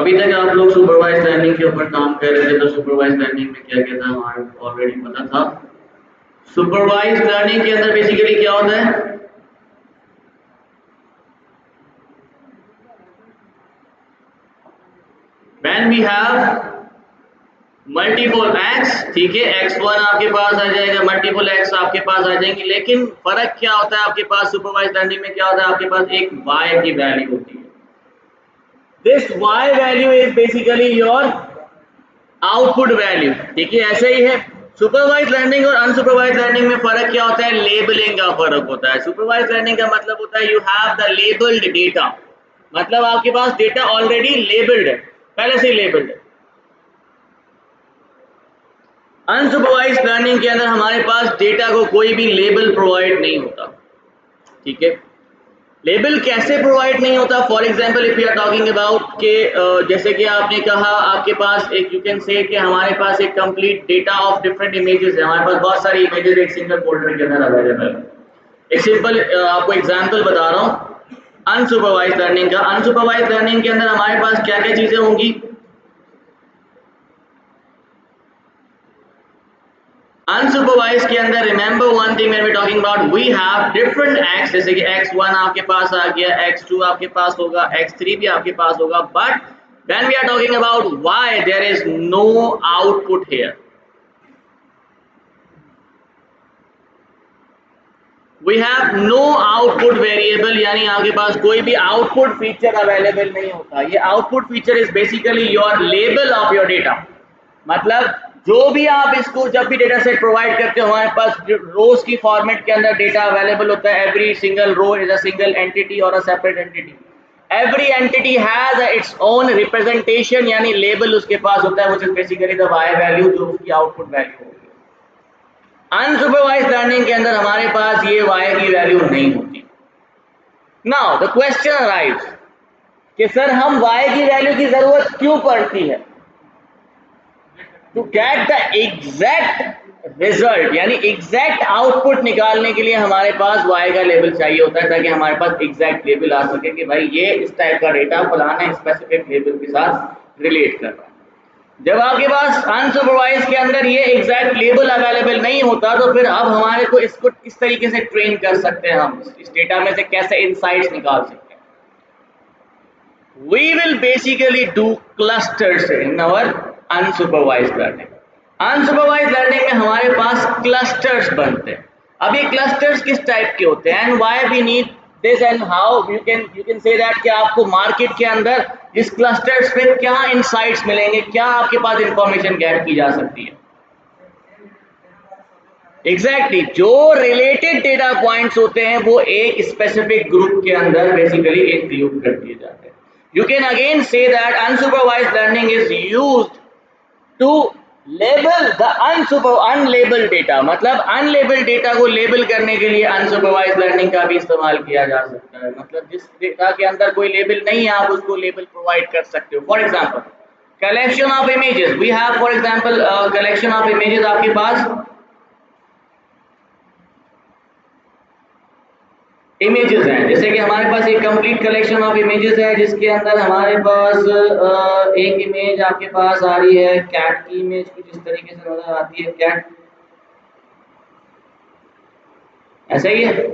अभी तक आप लोग सुपरवाइज लर्निंग के ऊपर काम कर रहे थे, तो सुपरवाइज लर्निंग में क्या क्या था हमारे ऑलरेडी पता था। सुपरवाइज लर्निंग के अंदर बेसिकली क्या होता है, when we have multiple x, ठीक है, x1 आपके पास आ जाएगा, मल्टीपल x आपके पास आ जाएंगे, लेकिन फर्क क्या होता है आपके पास सुपरवाइज लर्निंग में क्या होता है, आपके पास एक y की वैल्यू होती है। This y value is basically your output value, ठीक है, ऐसे ही है। सुपरवाइज लर्निंग और अनसुपरवाइज लर्निंग में फर्क क्या होता है, लेबलिंग का फर्क होता है। सुपरवाइज लर्निंग का मतलब होता है you have the labelled data, मतलब आपके पास डेटा ऑलरेडी लेबल्ड है, पहले से ही लेबल्ड है। अनसुपरवाइज लर्निंग के अंदर हमारे पास डेटा को कोई भी लेबल प्रोवाइड नहीं होता, ठीक है। लेबल कैसे प्रोवाइड नहीं होता, for example if you are talking about के जैसे कि आपने कहा आपके पास एक, यू कैन से कि हमारे पास एक complete data of different images है, हमारे पास बहुत सारी इमेजेस एक सिंगल फोल्डर के अंदर अवेलेबल है। एक सिंपल आपको एग्जांपल बता रहा हूँ अनसुपरवाइज लर्निंग का। अनसुपरवाइज लर्निंग के अंदर हमारे पास क्या क्या चीजें होंगी, अनसुपरवाइज के अंदर remember one thing when we talking about we have different x, जैसे कि x1 आपके पास आ गया, x2 आपके पास होगा, x3 भी आपके पास होगा, but when we are talking about y there is no output here, we have no output variable, यानी आपके पास कोई भी आउटपुट फीचर अवेलेबल नहीं होता। ये output feature is basically your label of your data, मतलब जो भी आप इसको जब भी डेटा सेट प्रोवाइड करते हो, हमारे पास रोज की फॉर्मेट के अंदर डेटा अवेलेबल होता है। Every single row is a single entity और a separate entity, every entity has its own representation, यानी लेबल उसके पास होता है, which is basically the y value, जो उसकी आउटपुट वैल्यू होगी। अनसुपरवाइज लर्निंग के अंदर हमारे पास ये y की वैल्यू नहीं होती। नाउ द क्वेश्चन अराइज कि सर हम y की वैल्यू की जरूरत क्यों पड़ती है, to get the exact result, यानी एग्जैक्ट आउटपुट निकालने के लिए हमारे पास y का लेबल चाहिए होता है, ताकि हमारे पास एग्जैक्ट लेबल आ सके कि भाई ये इस टाइप का डेटा फलाना स्पेसिफिक लेबल के साथ रिलेट कर रहा है। जब आपके पास अनसुपरवाइज के अंदर ये एग्जैक्ट लेबल अवेलेबल नहीं होता, तो फिर अब हमारे को इसको किस तरीके से ट्रेन कर सकते हैं, हम इस डेटा में से कैसे इनसाइट्स निकाल सकते हैं। We will basically do clusters in our unsupervised learning. Unsupervised learning में हमारे पास क्लस्टर्स बनते हैं। अब ये क्लस्टर्स किस टाइप के होते हैं, and why we need this, and how you can say that कि आपको मार्केट के अंदर इस क्लस्टर्स पे क्या इनसाइट्स मिलेंगे, क्या आपके पास इंफॉर्मेशन गेट की जा सकती है। एग्जैक्टली जो रिलेटेड डेटा पॉइंट्स होते हैं वो एक स्पेसिफिक ग्रुप के अंदर बेसिकली इंक्लूड कर दिए जाते हैं। You can again say that unsupervised learning is used to label the unlabelled data, मतलब अनलेबल्ड डेटा को लेबल करने के लिए अनसुपरवाइज्ड लर्निंग का भी इस्तेमाल किया जा सकता है। मतलब जिस डेटा के अंदर कोई लेबल नहीं है, आप उसको लेबल प्रोवाइड कर सकते हो। For example collection of images, we have for example collection of images, आपके पास इमेजेस हैं, जैसे कि हमारे पास एक कंप्लीट कलेक्शन ऑफ इमेजेस है, जिसके अंदर हमारे पास एक इमेज आपके पास आ रही है कैट की इमेज, कुछ इस तरीके से नजर आती है कैट, ऐसा ही है,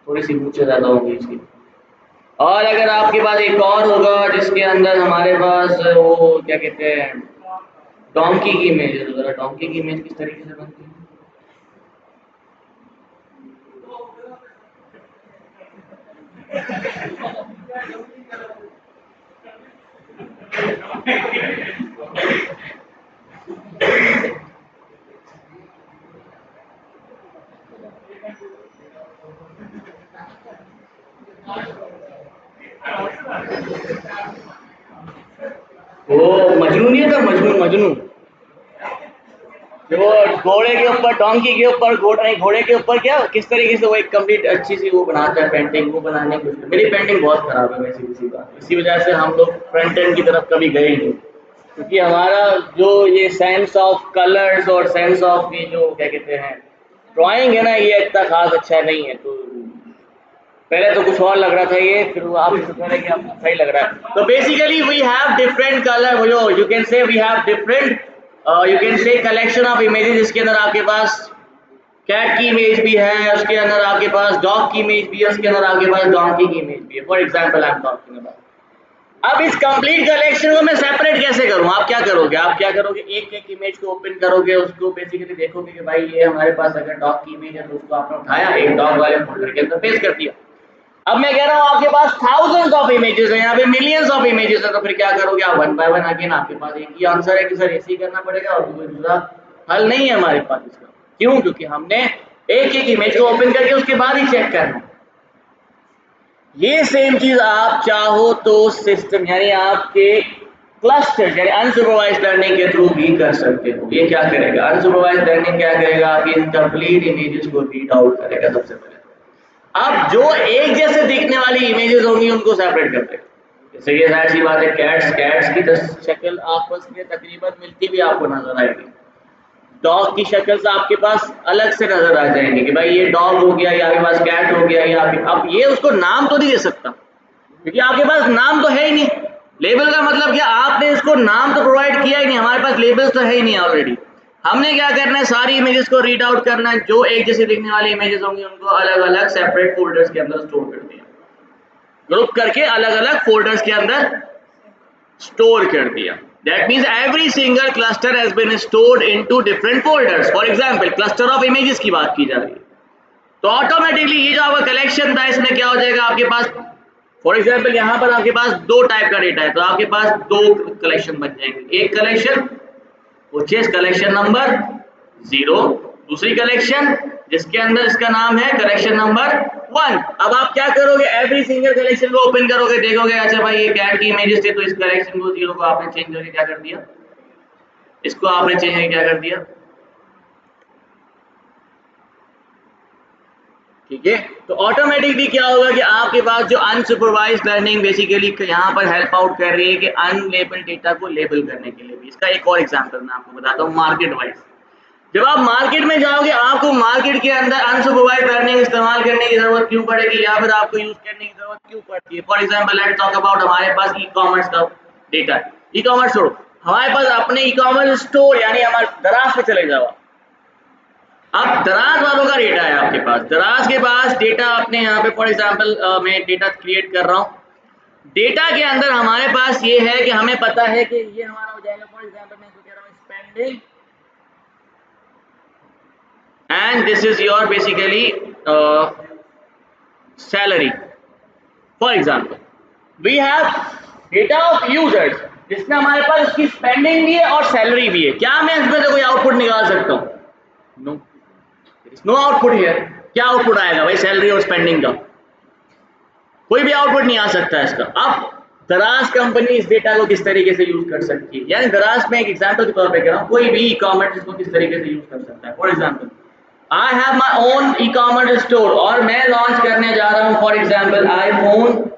थोड़ी सी ऊंचे ज्यादा होगी इसकी। और अगर आपके पास एक और होगा जिसके अंदर हमारे पास वो क्या कहते हैं डोंकी की इमेज है, तो जरा डोंकी की इमेज किस तरीके से बनती है। वो मजनू नहीं था, मजनू जो घोड़े के ऊपर, डोंकी के ऊपर, घोड़े के ऊपर क्या किस तरीके से वो एक कंप्लीट अच्छी सी वो बनाता है पेंटिंग, वो बनाने की कोशिश। मेरी पेंटिंग बहुत खराब है वैसे, इसी बात, इसी वजह से हम लोग फ्रंट एंड की तरफ कभी गए नहीं, क्योंकि हमारा जो ये सेंस ऑफ कलर्स और सेंस ऑफ ये जो क्या कहते हैं ड्राइंग है ना, ये इतना खास अच्छा नहीं है। तो पहले तो कुछ और लग रहा था ये, फिर वो आप कह रहे कि आपको सही लग रहा है। तो basically we have have different color, you can say we have different you can say collection of images, जिसके अंदर आपके पास कैट की इमेज भी है, उसके अंदर आपके पास डॉग की इमेज भी है, उसके अंदर आपके पास डोंकी की इमेज भी है। For example I am talking about. अब इस कंप्लीट कलेक्शन को मैं सेपरेट कैसे करूं? आप क्या करोगे, एक एक इमेज को ओपन करोगे, उसको बेसिकली देखोगे कि भाई ये हमारे पास अगर डॉग की इमेज है तो उसको आपने उठाया, एक डॉग वाले फोल्डर के अंदर पेस्ट कर दिया। अब मैं कह रहा हूं आपके पास थाउजेंड्स ऑफ इमेजेस है, यहाँ पे मिलियंस ऑफ इमेजेस है, तो फिर क्या करोगे आप? वन बाय वन अगेन आपके पास एक ही आंसर है कि सर ऐसे ही करना पड़ेगा और कोई दूसरा हल नहीं है हमारे पास इसका। क्यों? क्योंकि हमने एक एक इमेज को ओपन करके उसके बाद ही चेक करना। ये सेम चीज आप चाहो तो सिस्टम यानी आपके क्लस्टर यानी अनसुपरवाइज्ड लर्निंग के थ्रू भी कर सकते हो। ये क्या करेगा? अनसुपरवाइज्ड लर्निंग क्या करेगा? आपकी इनकम्प्लीट इमेजेस को रीड आउट करेगा सबसे पहले। अब जो एक जैसे दिखने वाली इमेजेस होंगी उनको सेपरेट कर देगा। जैसे ये जाहिर सी बात है, कैट्स की तो शक्ल आपस में तकरीबन मिलती भी आपको नजर आएगी, डॉग की शक्ल से आपके पास अलग से नजर आ जाएंगे कि भाई ये डॉग हो गया या आपके पास कैट हो गया या अब ये उसको नाम तो नहीं दे सकता क्योंकि आपके पास नाम तो है ही नहीं। लेबल का मतलब क्या? आपने इसको नाम तो प्रोवाइड किया ही नहीं, हमारे पास लेबल्स तो है ही नहीं ऑलरेडी। हमने क्या करना है? सारी इमेजेस को रीड आउट करना है, जो एक जैसे दिखने वाली इमेजेस होंगी उनको अलग अलग सेपरेट फोल्डर्स के अंदर स्टोर कर दिया, ग्रुप करके अलग अलग फोल्डर्स के अंदर स्टोर कर दिया। That means every single cluster has been stored into different folders. For example, cluster of images की बात की जा रही है तो ऑटोमेटिकली ये जो आपका कलेक्शन था इसमें क्या हो जाएगा आपके पास? फॉर एग्जाम्पल यहाँ पर आपके पास दो टाइप का डेटा है तो आपके पास दो कलेक्शन बन जाएंगे। एक collection which is collection number 0, दूसरी कलेक्शन जिसके अंदर इसका नाम है कलेक्शन नंबर 1। अब आप क्या करोगे? एवरी सिंगल कलेक्शन को ओपन करोगे, देखोगे अच्छा भाई ये कैट की इमेजेस थे तो इस कलेक्शन को 0 को आपने चेंज करके क्या कर दिया? इसको आपने चेंज करके क्या कर दिया? ठीक है, तो ऑटोमेटिकली क्या होगा कि आपके पास जो अनसुपरवाइज्ड लर्निंग बेसिकली यहाँ पर हेल्प आउट कर रही है कि अनलेबल डेटा को लेबल करने के लिए भी। इसका एक और एग्जांपल मैं आपको बताता हूँ मार्केट वाइज। जब आप मार्केट में जाओगे आपको मार्केट के अंदर अनसुपरवाइज्ड लर्निंग इस्तेमाल करने की जरूरत क्यों पड़ेगी या फिर आपको यूज करने की जरूरत क्यों पड़ती है? For example let's talk about हमारे पास ई कॉमर्स का डेटा है। ई कॉमर्स छोड़ो, हमारे पास अपने ई कॉमर्स स्टोर यानी हमारे दराज पे चले जाओ। अब दराज वालों का डेटा है आपके पास, दराज के पास डेटा अपने यहाँ पे फॉर एग्जाम्पल मैं डेटा क्रिएट कर रहा हूँ। डेटा के अंदर हमारे पास ये है कि हमें पता है कि ये हमारा हो जाएगा फॉर एग्जाम्पल मैं इसको कह रहा हूँ spending and this is your basically salary. For example, we have data of users जिसमें हमारे पास उसकी स्पेंडिंग भी है और सैलरी भी है। क्या मैं इसमें से कोई आउटपुट निकाल सकता हूँ? No, no output here. क्या आउटपुट आएगा भाई? सैलरी और स्पेंडिंग का कोई भी आउटपुट नहीं आ सकता इसका। अब दराज कंपनी इस डेटा को किस तरीके से यूज कर सकती है, यानी दराज में एक एग्जांपल के तौर पे कह रहा हूँ, कोई भी ई कॉमर्स इसको किस तरीके से यूज कर सकता है। For example I have my own e commerce store और मैं लॉन्च करने जा रहा हूं for example iPhone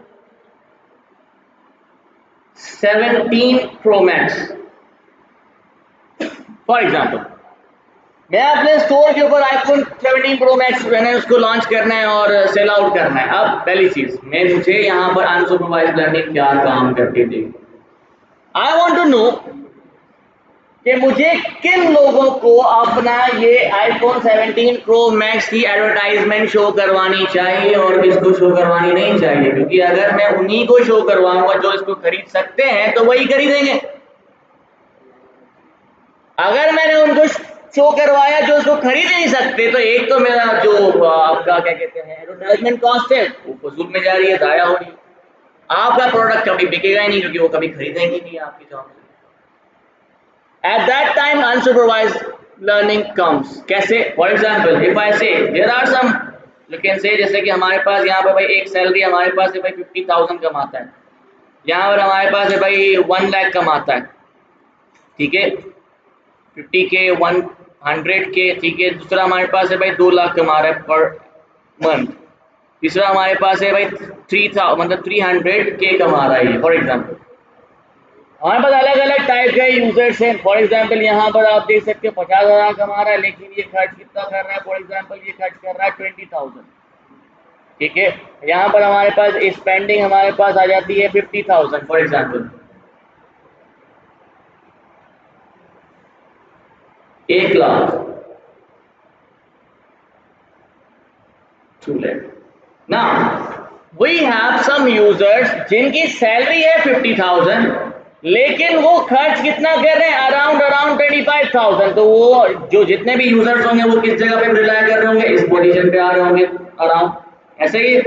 17 pro max. For example मैं अपने स्टोर के ऊपर आईफोन 17 प्रो मैक्स मैंने उसको लॉन्च करना है और सेल आउट करना है। अब पहली चीज मुझे यहाँ पर अनसुपरवाइज्ड लर्निंग क्या काम करती थी? आई वॉन्ट टू नो कि मुझे किन लोगों को अपना ये आईफोन 17 प्रो मैक्स की एडवर्टाइजमेंट शो करवानी चाहिए और किसको शो करवानी नहीं चाहिए, क्योंकि अगर मैं उन्हीं को शो करवाऊंगा जो इसको खरीद सकते हैं तो वही खरीदेंगे। अगर मैंने उनको शो करवाया जो इसको खरीद नहीं सकते तो एक तो मेरा जो आपका क्या कहते हैं एडवर्टाइजमेंट कॉस्ट है वो फजूल में जा रही है, जाया हो रही है। आपका प्रोडक्ट कभी बिकेगा ही नहीं क्योंकि वो कभी खरीदेंगे नहीं आपकी जॉब से। At that time unsupervised learning comes. कैसे? For example, if I say there are some, you can say जैसे कि हमारे पास यहाँ पर भाई एक सैलरी हमारे पास है भाई 50,000 कमाता है, यहाँ पर हमारे पास है भाई 1 लाख कमाता है, ठीक है 50K 100K, ठीक है। दूसरा हमारे पास है भाई 2 लाख कमा रहा है पर मंथ, तीसरा हमारे पास है भाई 300K कमा रहा है। फॉर एग्जाम्पल हमारे पास अलग अलग टाइप के यूजर्स हैं। फॉर एग्जांपल यहाँ पर आप देख सकते हैं 50,000 कमा रहा है लेकिन ये खर्च कितना कर रहा है? फॉर एग्जांपल ये खर्च कर रहा है 20,000, ठीक है। यहाँ पर हमारे पास स्पेंडिंग हमारे पास आ जाती है 50,000 for example. 1 lakh, two lakh. ना वी हैव सम यूजर्स जिनकी सैलरी है 50,000, लेकिन वो खर्च कितना कर रहे हैं, अराउंड 25,000। तो वो जो जितने भी यूजर्स होंगे वो किस जगह पे रिलाय कर रहे होंगे, इस पोजीशन पे आ रहे होंगे अराउंड ऐसे ही।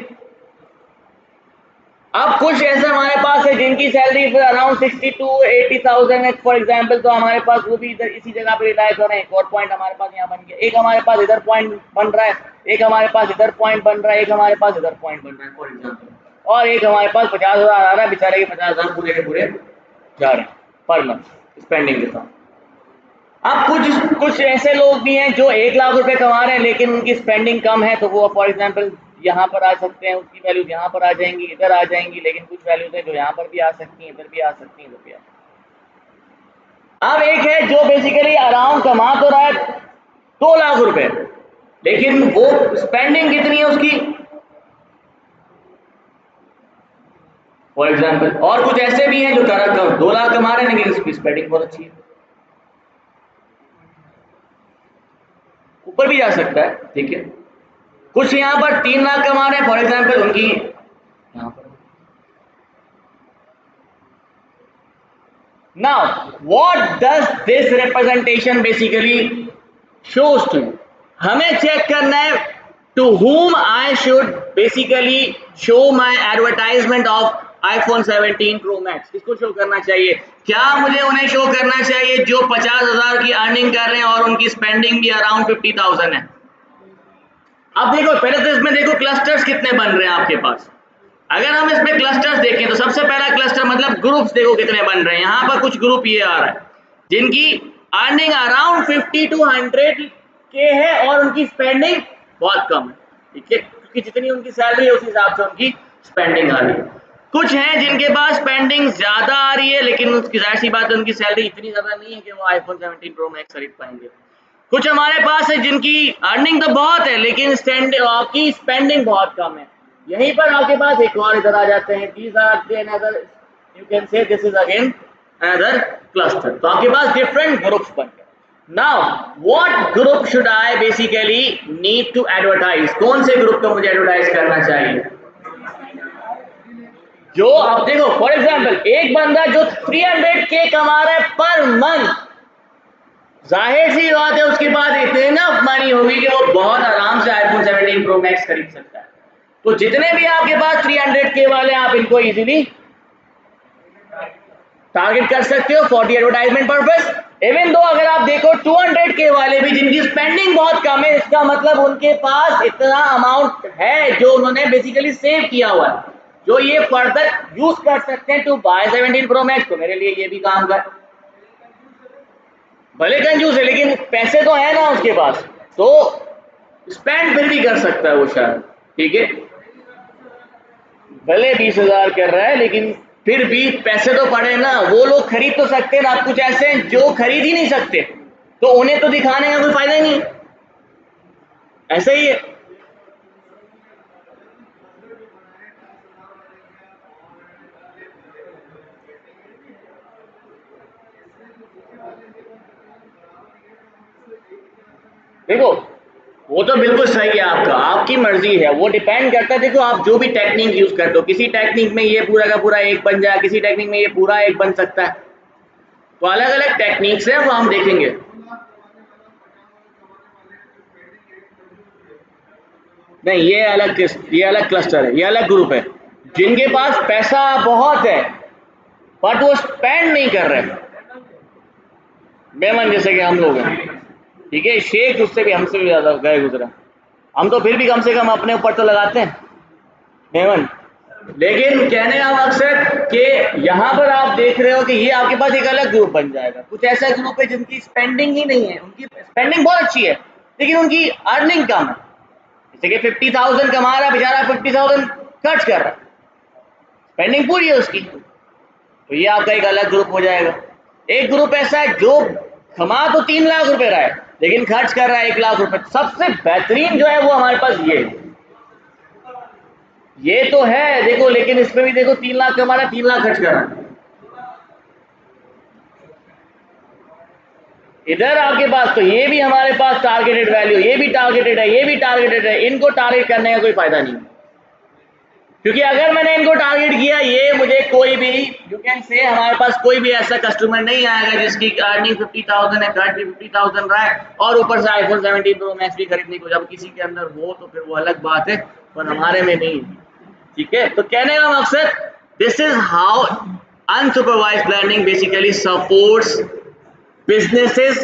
अब कुछ ऐसे हमारे पास है जिनकी सैलरी अराउंड 60 to 80,000 है फॉर एग्जांपल, तो हमारे पास वो भी इधर इसी जगह पे रिलाय कर रहे हैं। एक और पॉइंट हमारे पास यहाँ बन गया, एक हमारे पास इधर पॉइंट बन रहा है, एक हमारे पास इधर पॉइंट बन रहा है, एक हमारे पास इधर पॉइंट बन रहा है फॉर एग्जांपल, और एक हमारे पास 50,000 आ रहा है, बेचारे के 50,000 पूरे के पूरे जा रहे हैं पर मंथ स्पेंडिंग के साथ। अब कुछ ऐसे लोग भी हैं जो 1 लाख रुपए कमा रहे हैं लेकिन उनकी स्पेंडिंग कम है, तो वो फॉर एग्जांपल यहाँ पर आ सकते हैं, उसकी वैल्यूज यहाँ पर आ जाएंगी, इधर आ जाएंगी, लेकिन कुछ वैल्यूज है जो यहाँ पर भी आ सकती हैं, इधर भी आ सकती हैं, इधर भी आ सकती हैं। अब एक है जो बेसिकली अराउंड कमा तो रहा है 2 लाख रुपए, लेकिन वो स्पेंडिंग कितनी है उसकी फॉर एग्जाम्पल। और कुछ ऐसे भी हैं जो 2 लाख कमा रहे हैं लेकिन उसकी स्पेंडिंग बहुत अच्छी है, ऊपर भी जा सकता है, ठीक है। कुछ यहाँ पर 3 लाख कमा रहे हैं फॉर एग्जाम्पल, उनकी यहाँ पर। Now what does this representation basically shows to you, हमें चेक करना है to whom I should basically show my advertisement of iPhone 17 Pro Max। किसको शो करना चाहिए, क्या मुझे उन्हें शो करना चाहिए जो 50,000 की अर्निंग कर रहे हैं और उनकी स्पेंडिंग भी अराउंड 50,000 है। अब देखो पहले तो इसमें देखो क्लस्टर्स कितने बन रहे हैं आपके पास। अगर हम इसमें क्लस्टर्स देखें तो सबसे पहला क्लस्टर मतलब ग्रुप्स देखो कितने बन रहे हैं। यहाँ पर कुछ ग्रुप ये आ रहा है जिनकी अर्निंग अराउंड 50 to 100 के है और उनकी स्पेंडिंग बहुत कम है, ठीक है, क्योंकि जितनी उनकी सैलरी है उस हिसाब से उनकी स्पेंडिंग आ रही है। कुछ हैं जिनके पास स्पेंडिंग ज्यादा आ रही है लेकिन उसकी जाहिर सी बात है उनकी सैलरी इतनी ज्यादा नहीं है कि वो आईफोन 17 प्रो मैक्स खरीद पाएंगे। कुछ हमारे पास है जिनकी अर्निंग तो बहुत है लेकिन आपकी स्पेंडिंग बहुत कम है। यहीं पर आपके पास एक और इधर आ जाते हैं, these are another, you can say this is again another cluster. तो आपके पास डिफरेंट ग्रुप्स बन गए। Now what group should I basically need to advertise, कौन से ग्रुप को मुझे एडवर्टाइज करना चाहिए। जो आप देखो फॉर एग्जांपल एक बंदा जो 300K कमा रहा है पर मंथ, जाहिर सी बात है उसके पास इतनी ना मनी होगी कि वो बहुत आराम से आईफोन 17 प्रो मैक्स खरीद सकता है। तो जितने भी आपके पास 300K वाले आप इनको इजीली टारगेट कर सकते हो for the advertisement purpose. Even though अगर आप देखो 200K वाले भी जिनकी स्पेंडिंग बहुत कम है, इसका मतलब उनके पास इतना अमाउंट है जो उन्होंने बेसिकली सेव किया हुआ है जो ये फर्दर यूज कर सकते हैं टू बाय 17 प्रो मैक्स। तो मेरे लिए ये भी काम कर, भले कंजूस है लेकिन पैसे तो है ना उसके पास, तो स्पेंड फिर भी कर सकता है वो शायद, ठीक है। भले 20,000 कर रहा है लेकिन फिर भी पैसे तो पड़े ना, वो लोग खरीद तो सकते हैं ना। कुछ ऐसे हैं जो खरीद ही नहीं सकते तो उन्हें तो दिखाने का कोई फायदा ही नहीं, ऐसा ही है। देखो वो तो बिल्कुल सही है, आपका आपकी मर्जी है, वो डिपेंड करता है। देखो आप जो भी टेक्निक यूज करते हो, किसी टेक्निक में ये पूरा का पूरा एक बन जाए, किसी टेक्निक में ये पूरा एक बन सकता है, तो अलग अलग टेक्निक्स है वो हम देखेंगे। नहीं ये अलग क्लस्टर है, ये अलग ग्रुप है जिनके पास पैसा बहुत है बट वो स्पेंड नहीं कर रहे। बेमन जैसे कि हम लोग हैं, ठीक है, शेख उससे भी हमसे भी ज्यादा गए गुजरा, हम तो फिर भी कम से कम अपने ऊपर तो लगाते हैं बेमन। लेकिन कहने का मकसद कि यहाँ पर आप देख रहे हो कि ये आपके पास एक अलग ग्रुप बन जाएगा। कुछ ऐसा ग्रुप है जिनकी स्पेंडिंग ही नहीं है, उनकी स्पेंडिंग बहुत अच्छी है लेकिन उनकी अर्निंग कम है। जैसे कि 50,000 कमा रहा है बेचारा, 50,000 खर्च कर रहा है, स्पेंडिंग पूरी है उसकी, तो ये आपका एक अलग ग्रुप हो जाएगा। एक ग्रुप ऐसा है जो कमा तो 3 लाख रुपए रहा है लेकिन खर्च कर रहा है 1 लाख रुपए। सबसे बेहतरीन जो है वो हमारे पास ये तो है देखो, लेकिन इसमें भी देखो 3 लाख कमा रहा है, 3 लाख खर्च कर रहा है। इधर आपके पास तो ये भी हमारे पास टारगेटेड वैल्यू, ये भी टारगेटेड है, ये भी टारगेटेड है, इनको टारगेट करने का कोई फायदा नहीं, क्योंकि अगर मैंने इनको टारगेट किया, ये मुझे कोई भी यू कैन से हमारे पास कोई भी ऐसा कस्टमर नहीं आएगा जिसकी अर्निंग 50,000 है, करंटली 50,000 रहा है और ऊपर से iPhone 17 Pro Max भी खरीदने को, जब किसी के अंदर हो तो फिर वो अलग बात है, पर हमारे में नहीं। ठीक है, तो कहने का मकसद, this is how unsupervised learning basically supports businesses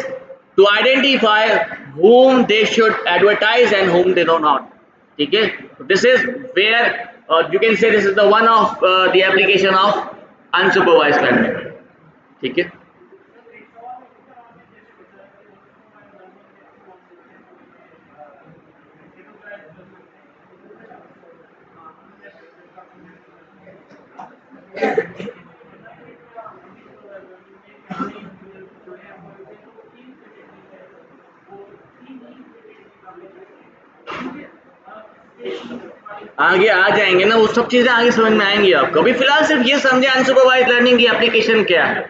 to identify whom they should advertise and whom they do not. ठीक है, so this is where you can say this is the one of the application of unsupervised learning. ठीक है, आगे आ जाएंगे ना, वो सब चीजें आगे समझ में आएंगी आपको। अभी फिलहाल सिर्फ ये समझे अनसुपरवाइज्ड लर्निंग की एप्लीकेशन क्या है।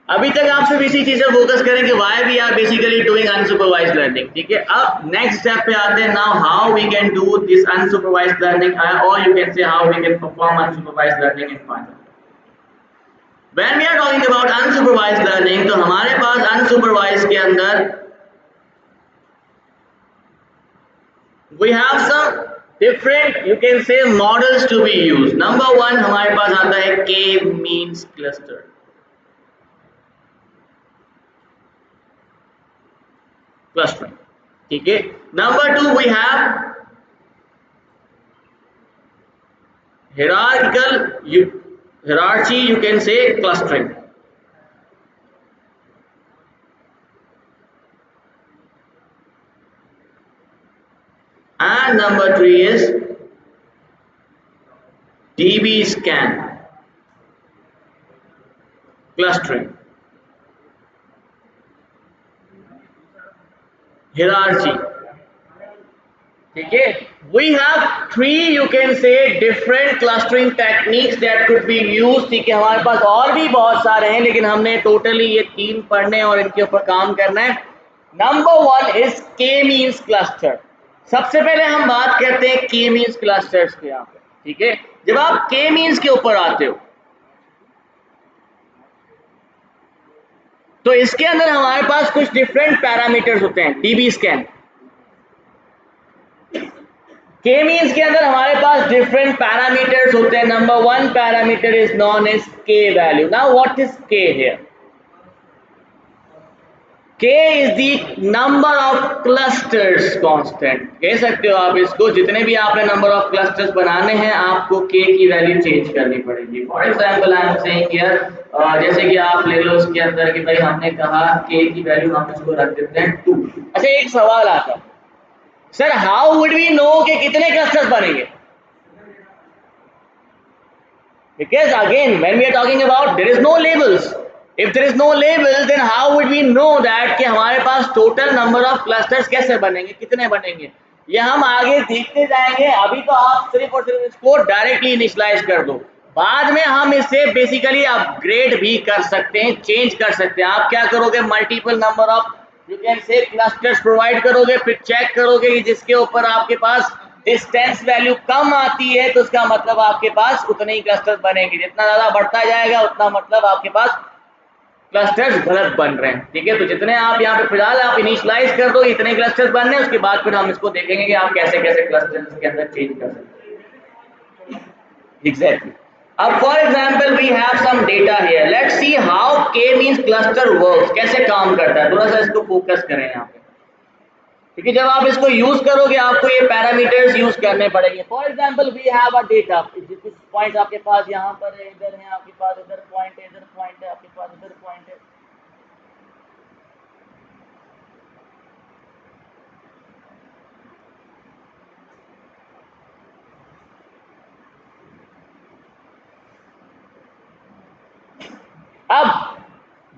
अभी तक आप सिर्फ इसी चीज पर फोकस करें कि why we are basically doing unsupervised learning. ठीक है, अब नेक्स्ट स्टेप पे आते हैं। Now how we can do this unsupervised learning, और you can say how we can perform unsupervised learning in Python. When we are talking about unsupervised learning, तो हमारे पास unsupervised के अंदर we have some different you can say models to be used. Number one हमारे पास आता है K means cluster. Clustering. ठीक है, Number two we have hierarchy you can say clustering. And number three is DB scan clustering. Hierarchy. ठीक है, we have three you can say different clustering techniques that could be used. ठीक है, हमारे पास और भी बहुत सारे हैं, लेकिन हमने टोटली ये तीन पढ़ने और इनके ऊपर काम करना है। Number one is K means cluster. सबसे पहले हम बात करते हैं K मींस क्लस्टर्स के यहाँ पे। ठीक है, जब आप K मींस के ऊपर आते हो तो इसके अंदर हमारे पास कुछ डिफरेंट पैरामीटर्स होते हैं। DB स्कैन K मींस के अंदर हमारे पास डिफरेंट पैरामीटर्स होते हैं। Number one parameter is known as K value. Now what is K here? K is the number of clusters constant. कह सकते हो आप इसको, जितने भी आपने नंबर ऑफ क्लस्टर्स बनाने हैं आपको K की वैल्यू चेंज करनी पड़ेगी। For example I am saying here, जैसे कि आप ले लो इसके अंदर कि भाई हमने कहा K की वैल्यू हम इसको रख देते हैं 2। अच्छा, एक सवाल आता है, sir how would we know कि कितने क्लस्टर्स बनेंगे? Because again when we are talking about there is no labels. If there is no label then how would we know that कि हमारे पास total number of clusters कैसे बनेंगे, कितने बनेंगे? ये हम आगे देखते जाएंगे। अभी तो आप सिर्फ और सिर्फ इसको डायरेक्टली इनिशियलाइज कर दो, बाद में हम इसे बेसिकली अपग्रेड भी कर सकते हैं, चेंज कर सकते हैं। आप क्या करोगे, multiple number of you can से क्लस्टर्स प्रोवाइड करोगे, फिर चेक करोगे कि जिसके ऊपर आपके पास डिस्टेंस वैल्यू कम आती है तो उसका मतलब आपके पास उतने ही क्लस्टर्स बनेंगे। जितना ज्यादा बढ़ता जाएगा उतना मतलब आपके पास क्लस्टर्स गलत बन रहे हैं। ठीक है, तो जितने आप यहाँ पे फिलहाल आप इनिशियलाइज कर दो इतने क्लस्टर्स बनने, उसके बाद फिर हम इसको देखेंगे कि आप कैसे कैसे क्लस्टर्स के अंदर चेंज कर सकते हैं। एग्जैक्टली। अब for example we have some data here, let's see how K means cluster works, कैसे काम करता है। थोड़ा सा इसको फोकस करें यहाँ पे, क्योंकि जब आप इसको यूज करोगे आपको ये पैरामीटर्स यूज करने पड़ेंगे। For example we have a data, कुछ पॉइंट्स आपके पास यहाँ पर है, इधर है आपके पास, इधर पॉइंट है, इधर पॉइंट है आपके पास, इधर पॉइंट है। अब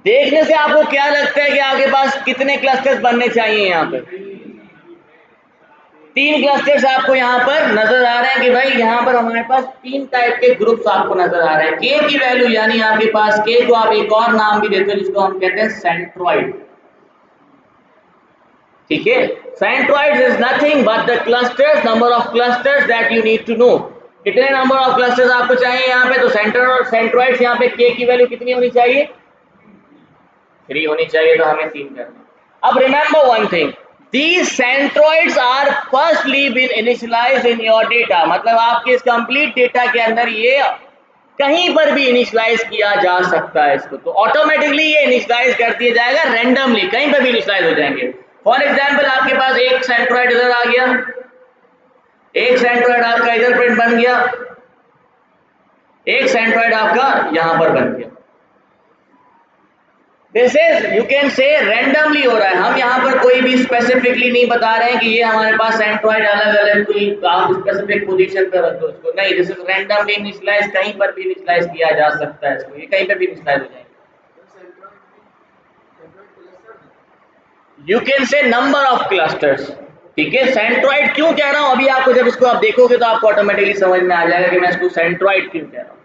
देखने से आपको क्या लगता है कि आपके पास कितने क्लस्टर्स बनने चाहिए यहाँ पे? तीन क्लस्टर्स आपको यहाँ पर नजर आ रहे हैं कि भाई यहाँ पर हमारे पास तीन टाइप के ग्रुप्स आपको नजर आ रहे हैं। के की वैल्यू यानी आपके पास के को आप एक और नाम भी देते हो जिसको हम कहते हैं सेंट्रॉइड। ठीक है, centroids is nothing but the clusters, number of clusters that you need to know. कितने नंबर ऑफ क्लस्टर्स आपको चाहिए यहाँ पे, तो सेंटर और सेंट्रॉइड्स यहाँ पे के की वैल्यू कितनी होनी चाहिए, 3 होनी चाहिए, तो हमें 3 करना। अब remember one thing, these centroids are firstly been initialized in your data, मतलब आपके इस कंप्लीट डेटा के अंदर ये कहीं पर भी इनिशियलाइज किया जा सकता है इसको, तो ऑटोमेटिकली ये इनिशियलाइज कर दिया जाएगा रैंडमली, कहीं पर भी इनिशियलाइज हो जाएंगे। फॉर एग्जांपल आपके पास एक सेंट्रॉइड इधर आ गया, एक सेंट्रॉइड आपका इधर प्रिंट बन गया, एक सेंट्रॉइड आपका यहां पर बन गया। दिस इज यू कैन से रैंडमली हो रहा है, हम यहाँ पर कोई भी स्पेसिफिकली नहीं बता रहे हैं कि ये हमारे पास सेंट्रॉइड अलग अलग कोई आप स्पेसिफिक पोजीशन पर रख दो इसको, नहीं, दिस इज रैंडमली इनिशियलाइज, कहीं पर भी इनिशियलाइज किया जा सकता है इसको, ये कहीं पर भी इनिशियलाइज हो जाएंगे। यू कैन से नंबर ऑफ क्लस्टर्स। ठीक है, सेंट्रॉइड क्यों कह रहा हूं, अभी आपको जब इसको आप देखोगे तो आपको ऑटोमेटिकली समझ में आ जाएगा कि मैं इसको सेंट्रॉइड क्यों कह रहा हूं।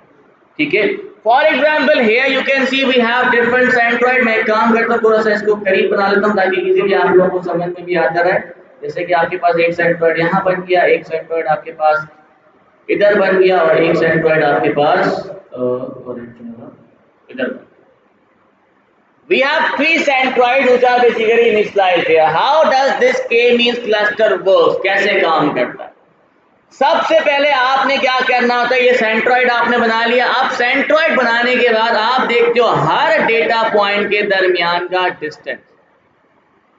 ठीक है, for example here you can see we have different centroid. मैं एक काम करता हूँ, थोड़ा सा इसको करीब बना लेता हूँ ताकि इजीली आप लोगों को समझ में भी आता रहे। जैसे कि आपके पास एक सेंट्रॉइड यहाँ बन गया, एक सेंट्रॉइड आपके पास इधर बन गया, और एक सेंट्रॉइड आपके पास इधर। We have 3 centroids which are basically initialized here. How does this K means cluster works? कैसे काम करता है? सबसे पहले आपने क्या करना होता है, ये सेंट्रॉइड आपने बना लिया। अब सेंट्रॉइड बनाने के बाद आप देखते हो हर डेटा पॉइंट के दरमियान का डिस्टेंस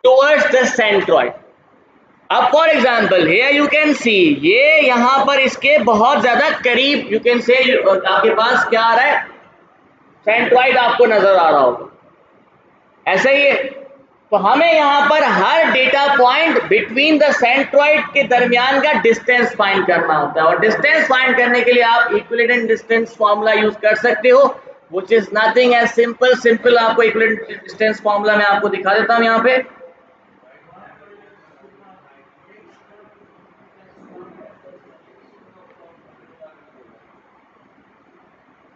टुवर्ड्स द सेंट्रॉइड। अब for example here you can सी, ये यहां पर इसके बहुत ज्यादा करीब यू कैन से आपके पास क्या आ रहा है, सेंट्रॉइड आपको नजर आ रहा होगा, ऐसा ही है। तो हमें यहाँ पर हर data point between the centroid के दरमियान का डिस्टेंस फाइंड करना होता है, और डिस्टेंस फाइंड करने के लिए आप इक्विवेलेंट डिस्टेंस फार्मूला यूज कर सकते हो, which is nothing as simple आपको इक्विवेलेंट डिस्टेंस फार्मूला मैं आपको दिखा देता हूं यहाँ पे।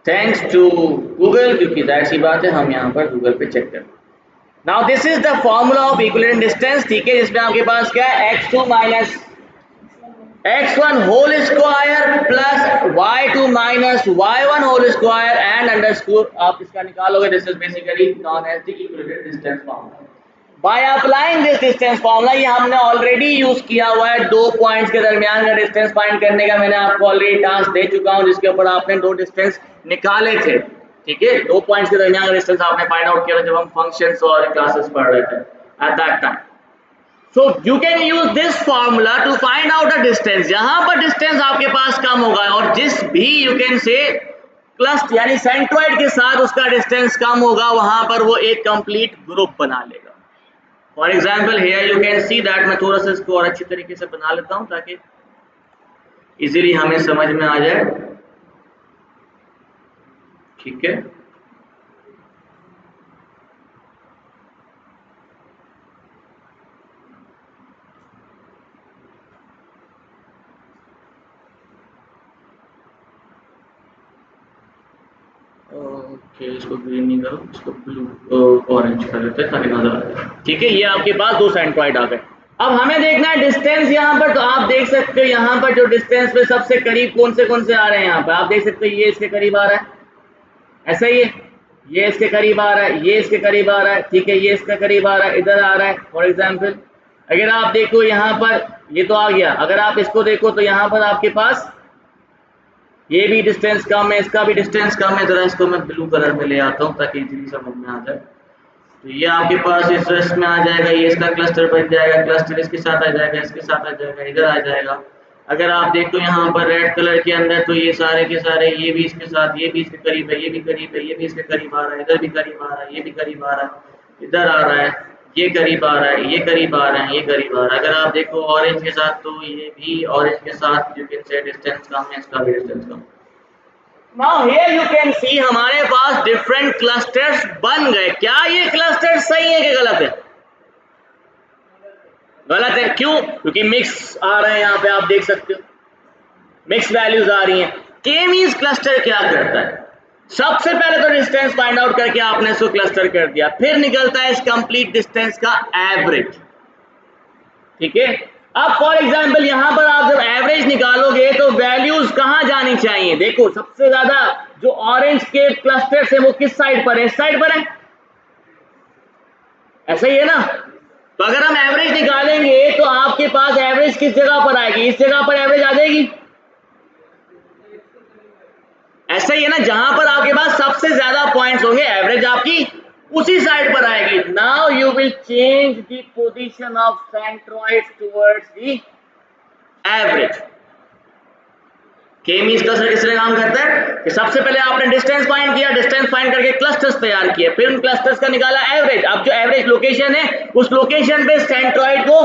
थैंक्स टू गूगल, क्योंकि जाहिर सी बात है हम यहाँ पर गूगल पे चेक करते हैं। Now this is the formula of equivalent distance. ठीक है, जिसमें आपके पास क्या है, x2 minus x1 whole square plus y2 minus y1 whole square and underscore आप इसका निकालोगे। This is basically known as the equivalent distance formula. By applying this distance formula, ये हमने ऑलरेडी यूज किया हुआ है, दो पॉइंट्स के दरमियान का डिस्टेंस फाइंड करने का मैंने आपको ऑलरेडी टास्क दे चुका हूं, जिसके ऊपर आपने दो डिस्टेंस निकाले थे। ठीक है, दो पॉइंट्स के दरमियान का डिस्टेंस आपने फाइंड आउट किया था जब हम फंक्शंस और क्लासेस पढ़ रहे थे at that time. So you can use this formula to find out the distance। यहाँ पर डिस्टेंस आपके पास कम होगा, और जिस भी you can say क्लस्टर यानी सेंट्रॉइड के साथ उसका डिस्टेंस कम होगा, वहां पर वो एक कंप्लीट ग्रुप बना लेगा। For example here you can see that, मैं थोड़ा सा इसको और अच्छी तरीके से बना लेता हूँ ताकि इजीली हमें समझ में आ जाए। ठीक है, ओके, इसको ग्रीन नहीं करो, इसको ब्लू ऑरेंज कर लेते हैं ताकि नजर आ जाए। ठीक है, ये आपके पास दो सेंट्रॉइड आ गए। अब हमें देखना है डिस्टेंस यहाँ पर, तो आप देख सकते हो यहाँ पर जो डिस्टेंस पे सबसे करीब कौन से आ रहे हैं, यहाँ पर आप देख सकते हो ये इसके करीब आ रहा है, ऐसा ही है, ये इसके करीब आ रहा है, ये इसके करीब आ रहा है। ठीक है, ये इसके करीब आ रहा है, इधर आ रहा है। फॉर एग्जाम्पल अगर आप देखो यहाँ पर ये तो आ गया, अगर आप इसको देखो तो यहाँ पर आपके पास ये भी डिस्टेंस कम है, इसका भी डिस्टेंस कम है। जरा इसको मैं ब्लू कलर में ले आता हूँ ताकि इजीली समझ में आ जाए। तो ये आपके पास इस रेस्ट में आ जाएगा, ये इसका क्लस्टर बन जाएगा, क्लस्टर इसके साथ आ जाएगा, इसके साथ आ जाएगा, इधर आ जाएगा। अगर आप देखो यहाँ पर रेड कलर के अंदर, तो ये सारे के सारे ये भी इसके साथ, ये भी इसके करीब है, ये भी करीब है, ये भी इसके करीब आ रहा है, इधर भी करीब आ रहा है, ये भी करीब आ रहा है, इधर आ रहा है, ये करीब आ रहा है, ये करीब आ रहा है, ये करीब आ रहा है। अगर आप देखो ऑरेंज के साथ, तो ये भी ऑरेंज के साथ यू कैन से डिस्टेंस कम है, इसका भी distance come. Now here you can see हमारे पास डिफरेंट क्लस्टर्स बन गए। क्या ये क्लस्टर सही है कि गलत है? गलत है, क्यों? क्योंकि मिक्स आ रहे हैं, यहाँ पे आप देख सकते हो मिक्स वैल्यूज आ रही हैं। के मींस क्लस्टर क्या करता है, सबसे पहले तो डिस्टेंस फाइंड आउट करके आपने इसको क्लस्टर कर दिया, फिर निकलता है इस कंप्लीट डिस्टेंस का एवरेज। ठीक है, अब फॉर एग्जांपल यहां पर आप जब एवरेज निकालोगे तो वैल्यूज कहां जानी चाहिए, देखो सबसे ज्यादा जो ऑरेंज के क्लस्टर है वो किस साइड पर है, इस साइड पर है, ऐसा ही है ना। तो अगर हम एवरेज निकालेंगे तो आपके पास एवरेज किस जगह पर आएगी, इस जगह पर एवरेज आ जाएगी, ऐसा ही है ना, जहां पर आपके पास सबसे ज्यादा पॉइंट्स होंगे एवरेज आपकी उसी साइड पर आएगी। Now you will change the position of centroid towards the average. के मींस क्लस्टर किस तरह काम करता है कि सबसे पहले आपने डिस्टेंस फाइंड किया, डिस्टेंस फाइंड करके क्लस्टर्स तैयार किए, फिर उन क्लस्टर्स का निकाला एवरेज। अब जो एवरेज लोकेशन है उस लोकेशन पे सेंट्रॉइड को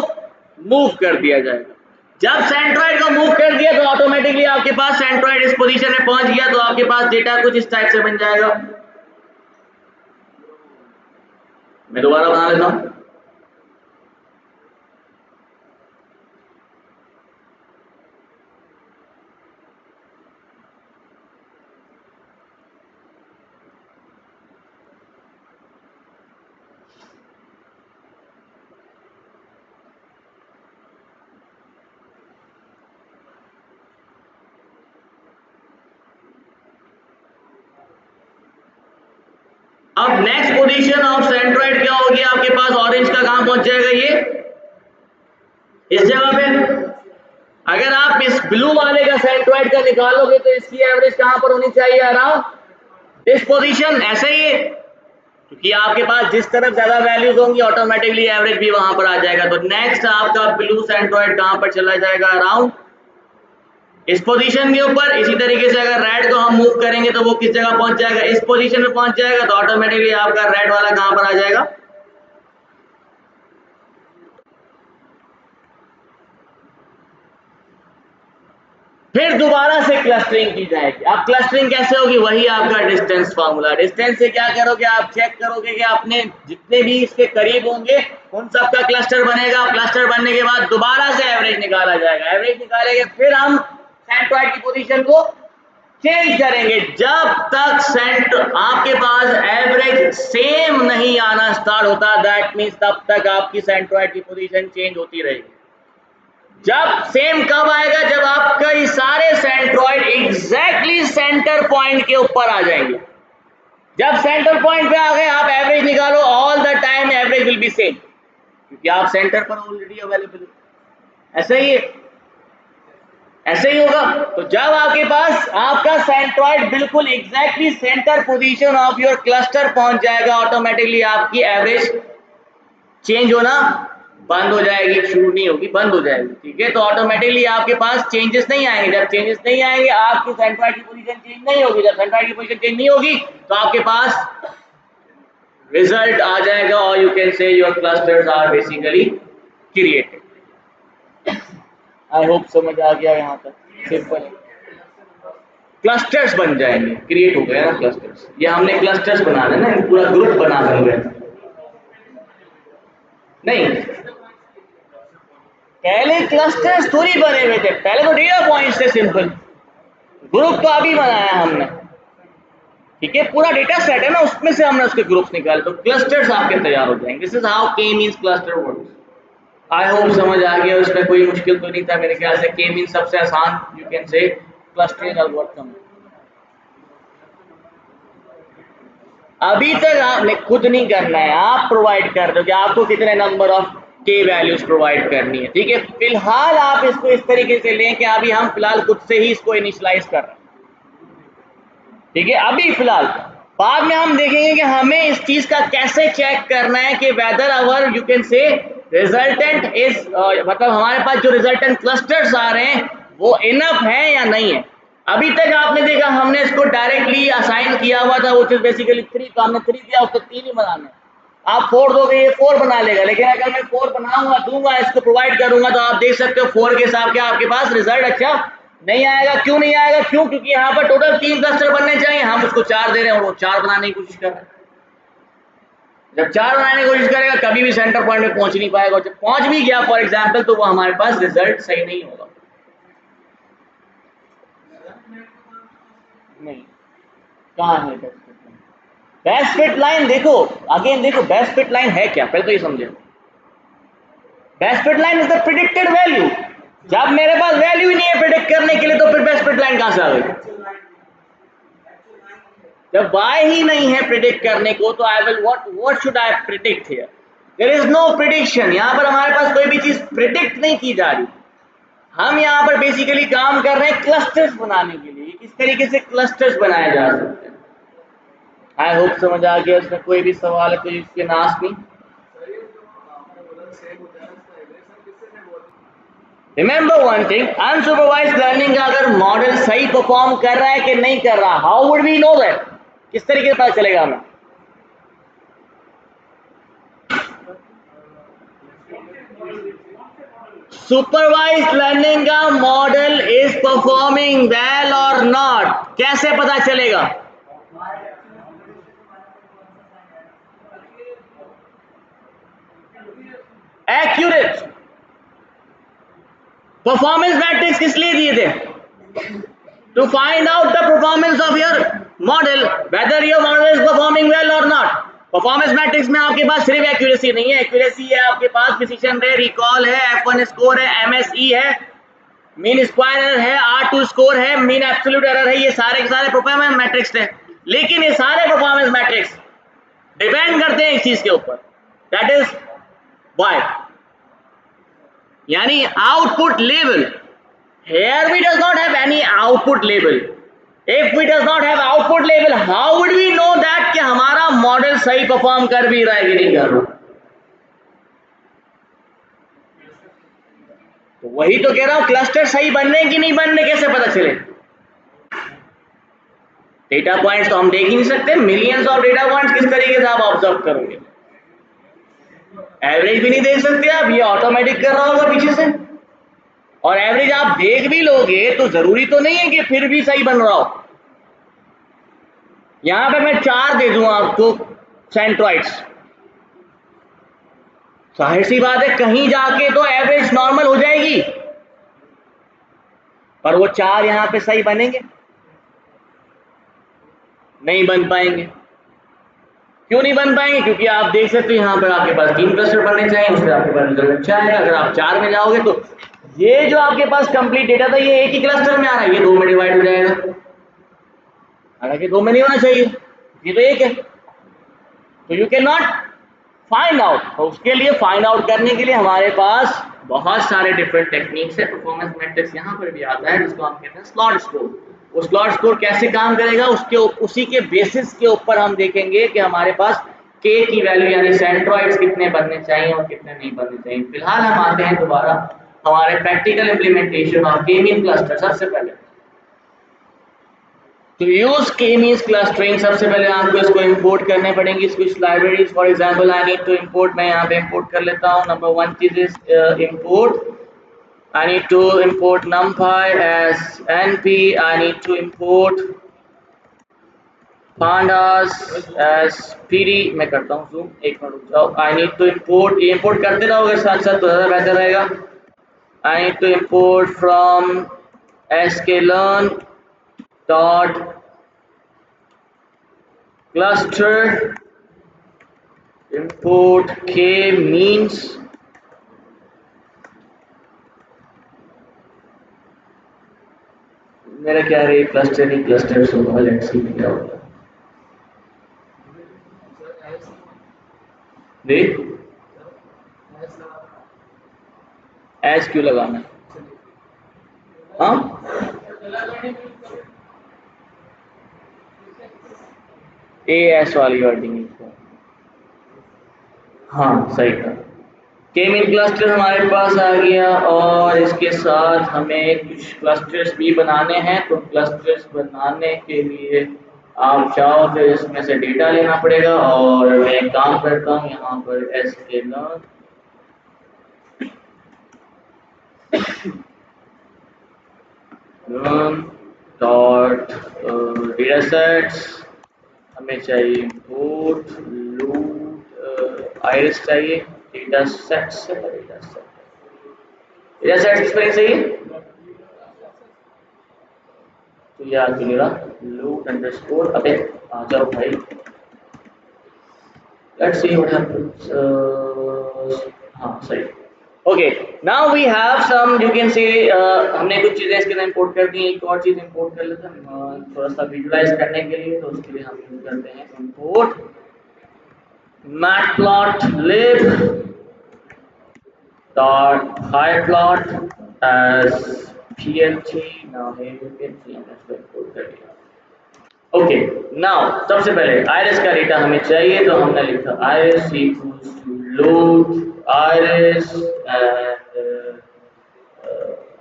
मूव कर दिया जाएगा। जब सेंट्रॉइड को मूव कर दिया तो ऑटोमेटिकली आपके पास सेंट्रॉइड इस पोजीशन में पहुंच गया, तो आपके पास डेटा कुछ इस टाइप से बन जाएगा। मैं दोबारा बना लेता हूं। अब नेक्स्ट पोजीशन ऑफ सेंट्रॉइड क्या होगी आपके पास, ऑरेंज का कहां पहुंच जाएगा, ये इस जगह पे। अगर आप इस ब्लू वाले का सेंट्रॉइड का निकालोगे तो इसकी एवरेज कहां पर होनी चाहिए, अराउंड दिस पोजीशन, ऐसे ही है, क्योंकि आपके पास जिस तरफ ज्यादा वैल्यूज होंगी ऑटोमेटिकली एवरेज भी वहां पर आ जाएगा। तो नेक्स्ट आपका ब्लू सेंट्रॉइड कहां पर चला जाएगा, अराउंड इस पोजीशन के ऊपर। इसी तरीके से अगर रेड को हम मूव करेंगे तो वो किस जगह पहुंच जाएगा, इस पोजीशन में पहुंच जाएगा, तो ऑटोमेटिकली आपका रेड वाला कहां पर आ जाएगा। फिर दोबारा से क्लस्टरिंग की जाएगी। अब क्लस्टरिंग कैसे होगी, वही आपका डिस्टेंस फार्मूला। डिस्टेंस से क्या करोगे, आप चेक करोगे कि आपने जितने भी इसके करीब होंगे उन सब का क्लस्टर बनेगा। क्लस्टर बनने के बाद दोबारा से एवरेज निकाला जाएगा, एवरेज निकालेंगे, फिर हम सेंट्रॉइड की पोजीशन को चेंज करेंगे। जब तक सेंटर आपके पास एवरेज सेम नहीं आना स्टार्ट होता, दैट मींस तब तक आपकी सेंट्रॉइड की पोजीशन चेंज होती रहेगी। जब सेम कब आएगा, जब आपका ये सारे सेंट्रॉइड एग्जैक्टली सेंटर पॉइंट के ऊपर आ जाएंगे। जब सेंटर पॉइंट पे आ गए आप एवरेज निकालो, all the time average will be same, क्योंकि आप सेंटर पर ऑलरेडी अवेलेबल हो। ऐसे ही ऐसे ही होगा। तो जब आपके पास आपका सेंट्रॉइड बिल्कुल exactly centre position of your cluster पहुंच जाएगा, ऑटोमेटिकली आपकी एवरेज चेंज होना बंद हो जाएगी, शुरू नहीं होगी, बंद हो जाएगी। ठीक है, तो ऑटोमेटिकली आपके पास चेंजेस नहीं आएंगे। जब चेंजेस नहीं आएंगे आपकी सेंट्रॉइड की पोजीशन चेंज नहीं होगी। जब सेंट्रॉइड की पोजीशन चेंज नहीं होगी तो आपके पास रिजल्ट आ जाएगा, और you can say your clusters are basically created. I hope समझ आ गया यहाँ तक, सिंपल क्लस्टर्स बन जाएंगे, क्रिएट हो गया ना क्लस्टर्स। ये हमने क्लस्टर्स बना देना, पूरा ग्रुप बना देंगे। नहीं, पहले क्लस्टर्स थोड़ी बने हुए थे, पहले तो डेटा पॉइंट्स थे सिंपल। ग्रुप तो अभी बनाया हमने। ठीक है, पूरा डेटा सेट है ना, उसमें से हमने उसके ग्रुप्स निकाले, तो क्लस्टर्स आपके तैयार हो जाएंगे। दिस इज हाउ के मींस क्लस्टर वर्क्स। आई होप समझ आ गया, उसमें कोई मुश्किल तो नहीं था मेरे ख्याल से। के मींस सबसे आसान यू कैन से क्लस्टरिंग एल्गोरिथम। अभी तक आपने खुद नहीं करना है, आप प्रोवाइड कर दो कि आपको कितने नंबर ऑफ के वैल्यूज प्रोवाइड करनी है। ठीक है, फिलहाल आप इसको इस तरीके से लें कि अभी हम फिलहाल खुद से ही इसको इनिशियलाइज कर रहे हैं। ठीक है, अभी फिलहाल, बाद में हम देखेंगे कि हमें इस चीज का कैसे चेक करना है कि whether our you can say resultant is मतलब हमारे पास जो रिजल्टेंट क्लस्टर्स आ रहे हैं वो इनफ है या नहीं है। अभी तक आपने देखा हमने इसको डायरेक्टली असाइन किया हुआ था, वो चीज बेसिकली 3, तो हमने 3 दिया, उसको 3 ही बनाना है। आप 4 दोगे ये 4 बना लेगा, लेकिन अगर मैं 4 बनाऊंगा दूंगा इसको प्रोवाइड करूंगा तो आप देख सकते हो 4 के हिसाब के आपके पास रिजल्ट अच्छा नहीं आएगा। क्यों नहीं आएगा, क्यों? क्योंकि यहाँ पर टोटल 3 क्लस्टर बनने चाहिए, हम उसको 4 दे रहे हैं और वो 4 बनाने की कोशिश कर रहे हैं। जब 4 बनाने की कोशिश करेगा कभी भी सेंटर पॉइंट में पहुंच नहीं पाएगा, जब पहुंच भी गया फॉर एग्जांपल तो वो हमारे पास रिजल्ट सही नहीं होगा। नहीं, कहाँ है best fit line? Best fit line देखो, अगेन देखो बेस्ट फिट लाइन है क्या, पहले तो ये समझे। Best fit line is the predicted value. जब मेरे पास वैल्यू ही नहीं है प्रिडिक्ट करने के लिए तो फिर बेस्ट फिट लाइन कहां से आ गई? जब y ही नहीं है प्रिडिक्ट करने को तो I will what should I predict here? There is no prediction, यहां पर हमारे पास कोई भी चीज प्रिडिक्ट नहीं की जा रही। हम यहाँ पर बेसिकली काम कर रहे हैं क्लस्टर्स बनाने के लिए, किस तरीके से क्लस्टर्स बनाए जा सकते हैं। आई होप समझ आ गया। इसमें कोई भी सवाल है कोई इसके नाश नहीं। Remember one thing, unsupervised learning का अगर मॉडल सही परफॉर्म कर रहा है कि नहीं कर रहा, how would we know that? किस तरीके से पता चलेगा हमें? सुपरवाइज्ड लर्निंग का मॉडल इज परफॉर्मिंग वेल और नॉट, कैसे पता चलेगा? एक्यूरेट। परफॉर्मेंस मैट्रिक्स किस लिए दिए थे? To find out the performance of your model, whether your model is performing well और नॉट। परफॉर्मेंस मैट्रिक्स में आपके पास सिर्फ एक्यूरेसी नहीं है, एक्यूरेसी है आपके पास प्रिसिशन है, रिकॉल है, F1 स्कोर है, MSE है, मीन स्क्वायर एरर है, R2 स्कोर है, मीन एब्सोल्यूट एरर है, ये सारे के सारे परफॉर्मेंस मैट्रिक्स है। लेकिन ये सारे परफॉर्मेंस मैट्रिक्स डिपेंड करते हैं एक चीज के ऊपर, दैट इज वाई, यानी output level. Here we does not have any output label. If we does not have output label, how would we know that कि हमारा मॉडल सही परफॉर्म कर भी रहा है कि नहीं कर रहा? तो वही तो कह रहा हूं, क्लस्टर सही बन रहे कि नहीं बन रहे कैसे पता चले? डेटा पॉइंट्स तो हम देख ही नहीं सकते, मिलियंस ऑफ डेटा पॉइंट्स किस तरीके से आप ऑब्जर्व करोगे? एवरेज भी नहीं देख सकते आप, ये ऑटोमेटिक कर रहा होगा पीछे से। और एवरेज आप देख भी लोगे तो जरूरी तो नहीं है कि फिर भी सही बन रहा हो। यहां पे मैं 4 दे दूं आपको सेंट्रॉइड्स, जाहिर सी बात है कहीं जाके तो एवरेज नॉर्मल हो जाएगी, पर वो 4 यहां पे सही बनेंगे? नहीं बन पाएंगे। क्यों नहीं बन पाएंगे? क्योंकि आप देख सकते हो यहाँ पर आपके पास 3 क्लस्टर बनने चाहिए, उससे आपके पास रिजल्ट अच्छा आएगा। अगर आप 4 में जाओगे तो ये जो आपके पास कंप्लीट डेटा था ये एक ही क्लस्टर में आ रहा है, ये 2 में डिवाइड हो जाएगा, हालांकि 2 में नहीं होना चाहिए, ये तो 1 है। तो you can not find out. तो उसके लिए फाइंड आउट करने के लिए हमारे पास बहुत सारे डिफरेंट टेक्निक्स है। परफॉर्मेंस मैट्रिक्स यहाँ पर भी आता है जिसको हम कहते हैं स्लॉट स्कोर। वो स्लॉट स्कोर कैसे काम करेगा उसके उसी के बेसिस के ऊपर हम देखेंगे कि हमारे पास के की वैल्यू यानी सेंट्रॉइड्स कितने बनने चाहिए और कितने नहीं बनने चाहिए। फिलहाल हम आते हैं दोबारा हमारे प्रैक्टिकल इम्प्लीमेंटेशन ऑफ के मीन क्लस्टर। सबसे पहले तो यूज के मींस क्लस्टरिंग, सबसे पहले आपको इसको इंपोर्ट करने पड़ेंगी कुछ libraries. For example I need to import, मैं यहाँ पे इंपोर्ट कर लेता हूँ। नंबर 1 चीज is import, I need to import numpy as np, I need to import pandas as pd। मैं करता हूँ zoom, एक मिनट रुक जाओ। I need to import, ये import करते रहोगे साथ साथ तो ज़्यादा बेहतर रहेगा। I need to import from sklearn dot cluster import k means मेरा क्या है क्लस्टर ही क्लस्टर होगा, लेट्स सी क्या होगा। देख एस क्यों लगाना है? हाँ ए एस वाली वर्डिंग, हाँ सही था। के मीन क्लस्टर हमारे पास आ गया और इसके साथ हमें कुछ क्लस्टर्स भी बनाने हैं। तो क्लस्टर्स बनाने के लिए आप चाहो तो इसमें से डेटा लेना पड़ेगा और मैं एक काम करता हूँ यहाँ पर sklearn डॉट डेटा सेट्स, हमें चाहिए इंपोर्ट लूट आइरिस चाहिए, डेटा सेट से डेटा सेट की स्पेलिंग सही है तो यार मेरा load underscore अबे आ जाओ भाई, let's see what happens. हाँ सही। Okay, now we have some you can say हमने कुछ चीजें इसके अंदर इंपोर्ट कर दी हैं। एक और चीज इंपोर्ट कर लेते हैं थोड़ा सा विजुलाइज करने के लिए, तो उसके लिए हम यूज करते हैं import matplotlib dot pyplot as plt। now here you can see हमने इसको इंपोर्ट कर दिया। ओके नाउ सबसे पहले आइरिस का डेटा हमें चाहिए, तो हमने लिखा iris equals to load iris and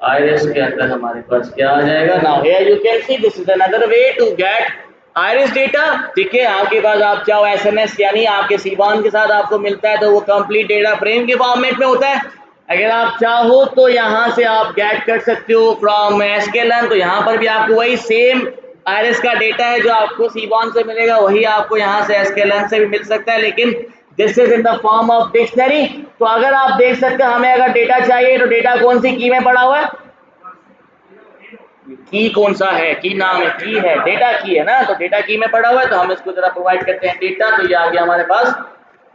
iris के अंदर हमारे पास क्या आ जाएगा। Now here you can see this is another way to get iris data. ठीक है, आपके पास आप चाहो एसएमएस यानी आपके सीबॉन के साथ आपको मिलता है तो वो कंप्लीट डेटा फ्रेम के फॉर्मेट में होता है। अगर आप चाहो तो यहाँ से आप गेट कर सकते हो फ्रॉम एसक्यूएल, तो यहाँ पर भी आपको वही सेम आइरिस का डेटा है जो आपको सीबॉन से मिलेगा, वही आपको यहाँ से एसक्यूएल से भी मिल सकता है, लेकिन this is in the form of dictionary. तो अगर आप देख सकते हैं हमें अगर डेटा चाहिए तो डेटा कौन सी की में पड़ा हुआ है, की कौन सा है, की नाम है, की है, डेटा की है ना, तो डेटा की में पड़ा हुआ है, तो हम इसको जरा प्रोवाइड करते हैं डेटा, तो ये आ गया हमारे पास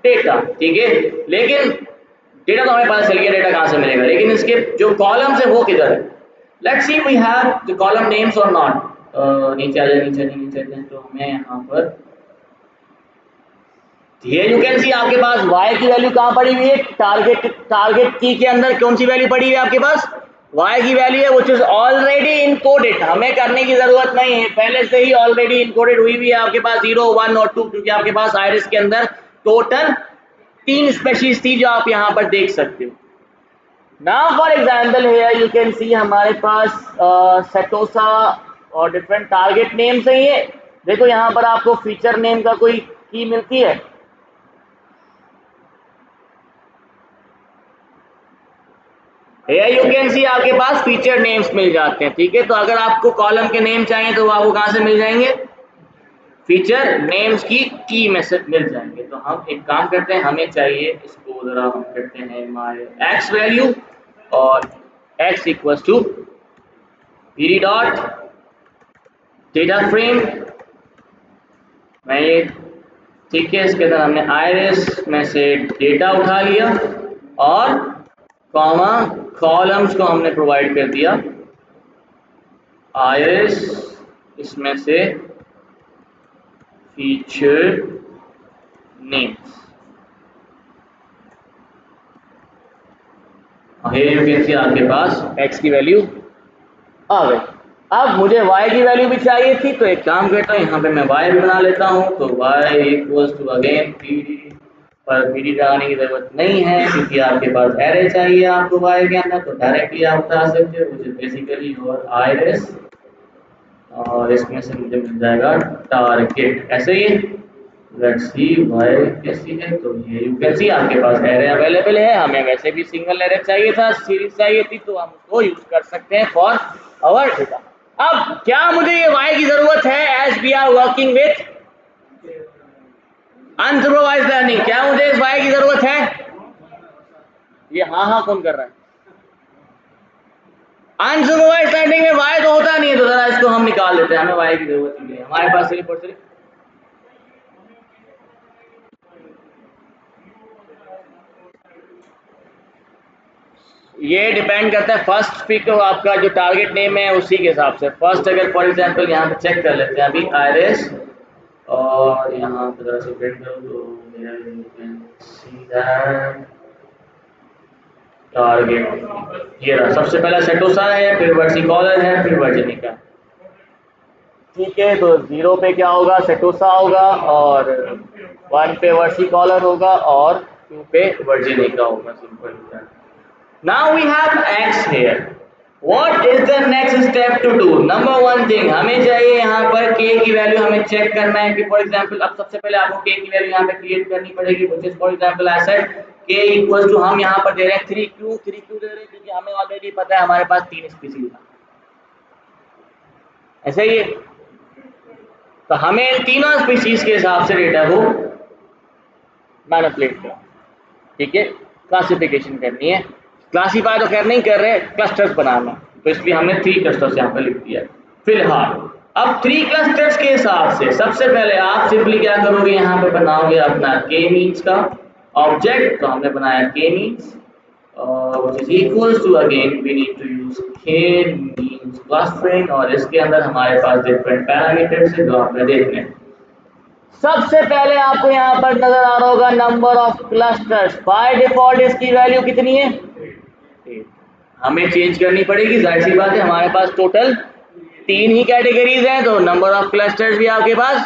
डेटा। ठीक है, लेकिन डेटा तो हमें पता चल गया डेटा कहाँ से मिलेगा, लेकिन इसके जो कॉलम्स है वो किधर है। Let's see we have the column names और नॉट। नीचे आ जाए, नीचे तो हमें यहाँ पर ये यू कैन सी आपके पास y की वैल्यू कहाँ पड़ी हुई है, टारगेट की के अंदर कौन सी वैल्यू पड़ी हुई है आपके पास, y की वैल्यू है व्हिच इज ऑलरेडी इनकोडेड। हमें करने की जरूरत नहीं है, पहले से ही ऑलरेडी इनकोडेड हुई हुई है आपके पास 0 1 और 2, क्योंकि आपके पास आइरिस के अंदर टोटल 3 स्पेशीज थी जो आप यहाँ पर देख सकते हो। Now for example here you can सी हमारे पास सेटोसा और डिफरेंट टारगेट नेम्स है। ये देखो यहाँ पर आपको फीचर नेम का कोई की मिलती है, यू कैन सी आपके पास फीचर नेम्स मिल जाते हैं। ठीक है, तो अगर आपको कॉलम के नेम चाहिए तो वो आपको कहाँ से मिल जाएंगे, फीचर नेम्स की में से मिल जाएंगे। तो हम एक काम करते हैं, हमें चाहिए इसको जरा हम करते हैं हमारे एक्स वैल्यू और x equals to pd dot data frame मैं ये। ठीक है, इसके अंदर हमने आइरिस में से डेटा उठा लिया और कॉमा कॉलम्स को हमने प्रोवाइड कर दिया आइरिस, इसमें से feature names. Here you can सी आपके पास x की वैल्यू आ गई। अब मुझे y की वैल्यू भी चाहिए थी, तो एक काम करता हूँ यहाँ पे मैं y भी बना लेता हूँ, तो y equals to again pd, पर pd लगाने की जरूरत नहीं है क्योंकि आपके पास एरे चाहिए आपको y के अंदर, तो डायरेक्टली आप उठा सकते हो, मुझे बेसिकली और आइरिस और इसमें से मुझे मिल जाएगा टारगेट। ऐसे ही लेट्स सी वाई कैसी है, तो ये यू कैन सी आपके पास एरे अवेलेबल है। हमें वैसे भी सिंगल एरे चाहिए था, सीरीज चाहिए थी, तो हम उसको यूज कर सकते हैं फॉर आवर डेटा। अब क्या मुझे ये वाई की जरूरत है as we are working with unsupervised learning, क्या मुझे इस वाई की जरूरत है, ये हाँ कौन कर रहा है। अनसुपरवाइज्ड लर्निंग में वाई तो होता नहीं है, तो जरा इसको हम निकाल लेते हैं, हमें वाई की जरूरत नहीं है, हमारे पास सिर्फ और सिर्फ ये डिपेंड करता है फर्स्ट पिक आपका जो टारगेट नेम है उसी के हिसाब से। फर्स्ट अगर फॉर एग्जांपल यहाँ पे चेक कर लेते हैं अभी आइरिस, और यहाँ पे जरा से प्रिंट करो तो मेरा you can see that target ये रहा। सबसे पहला सेटोसा है, फिर वर्सिकॉलर है, फिर वर्जिनिका। ठीक है, तो 0 पे क्या होगा, सेटोसा होगा, और 1 पे वर्सिकॉलर होगा, और 2 पे वर्जिनिका होगा। Simple. Now we have x here. What is the next step to do? Number one thing, हमें चाहिए यहाँ पर k की वैल्यू हमें चेक करना है कि फॉर एग्जांपल अब सबसे पहले आपको k की वैल्यू यहाँ पे क्रिएट करनी पड़ेगी, which is for example I said k equals to हम यहाँ पर दे रहे हैं 3q दे रहे हैं क्योंकि हमें ऑलरेडी पता है हमारे पास 3 स्पीशीज है, ऐसा ही है। तो हमें इन तीनों स्पीशीज के हिसाब से डेटा को मैनिपुलेट करना। ठीक है, क्लासिफिकेशन करनी है। क्लासीफाई तो खैर नहीं कर रहे, क्लस्टर्स बनाना, तो इसलिए हमने 3 क्लस्टर्स यहाँ पे लिख दिया फिलहाल। अब 3 क्लस्टर्स के हिसाब से सबसे पहले आप सिंपली क्या करोगे, यहाँ पे बनाओगे अपना के मीन्स का ऑब्जेक्ट, तो हमने बनाया के means which is equals to, again we need to use k means clustering, और इसके अंदर हमारे पास डिफरेंट पैरामीटर्स है जो आपने देखने हैं। सबसे पहले आपको यहाँ पर नजर आ रहा होगा number of clusters, by default इसकी वैल्यू कितनी है 8। हमें चेंज करनी पड़ेगी, जाहिर सी बात है, हमारे पास टोटल 3 ही कैटेगरीज हैं, तो नंबर ऑफ क्लस्टर्स भी आपके पास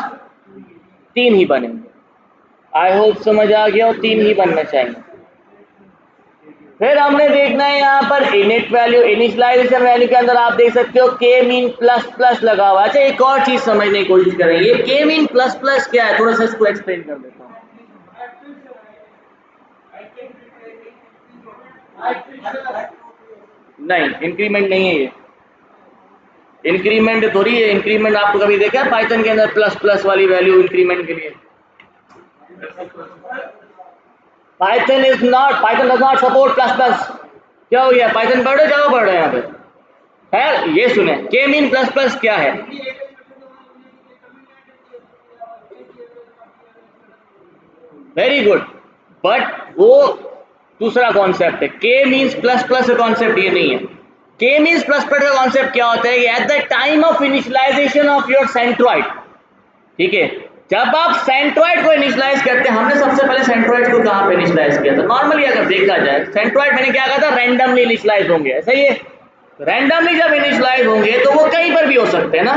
3 ही बनेंगे। आई होप समझ आ गया, और 3 ही बनना चाहिए। फिर हमने देखना है यहाँ पर इनिट वैल्यू, इनिशियलाइजेशन वैल्यू के अंदर आप देख सकते हो के मीन प्लस प्लस लगा हुआ है। अच्छा, एक और चीज समझने की कोशिश करेंगे, के मीन प्लस प्लस क्या है, थोड़ा सा इसको एक्सप्लेन कर देता हूँ। नहीं, इंक्रीमेंट नहीं है ये, इंक्रीमेंट थोड़ी है। इंक्रीमेंट आपको कभी देखा है पाइथन के अंदर प्लस प्लस वाली वैल्यू इंक्रीमेंट के लिए? Python does not support plus plus. क्या हो गया, पाइथन पढ़ रहे हो, क्या पढ़ रहे हैं यहाँ पे? खैर ये सुने, के मीन प्लस प्लस क्या है? वेरी गुड, बट वो दूसरा कॉन्सेप्ट है। के मीन्स प्लस प्लस का कॉन्सेप्ट ये नहीं है। के मीन्स प्लस प्लस का कॉन्सेप्ट क्या होता है कि at the time of initialization of your centroid, ठीक है, जब आप सेंट्रॉइड को इनिशियलाइज करते हैं, हमने सबसे पहले सेंट्रॉइड को कहां पे इनिशियलाइज किया था? नॉर्मली अगर देखा जाए सेंट्रॉइड मैंने क्या कहा था, रैंडमली इनिशियलाइज होंगे, ऐसा ही है। रैंडमली जब इनिशियलाइज होंगे तो वो कहीं पर भी हो सकते हैं ना।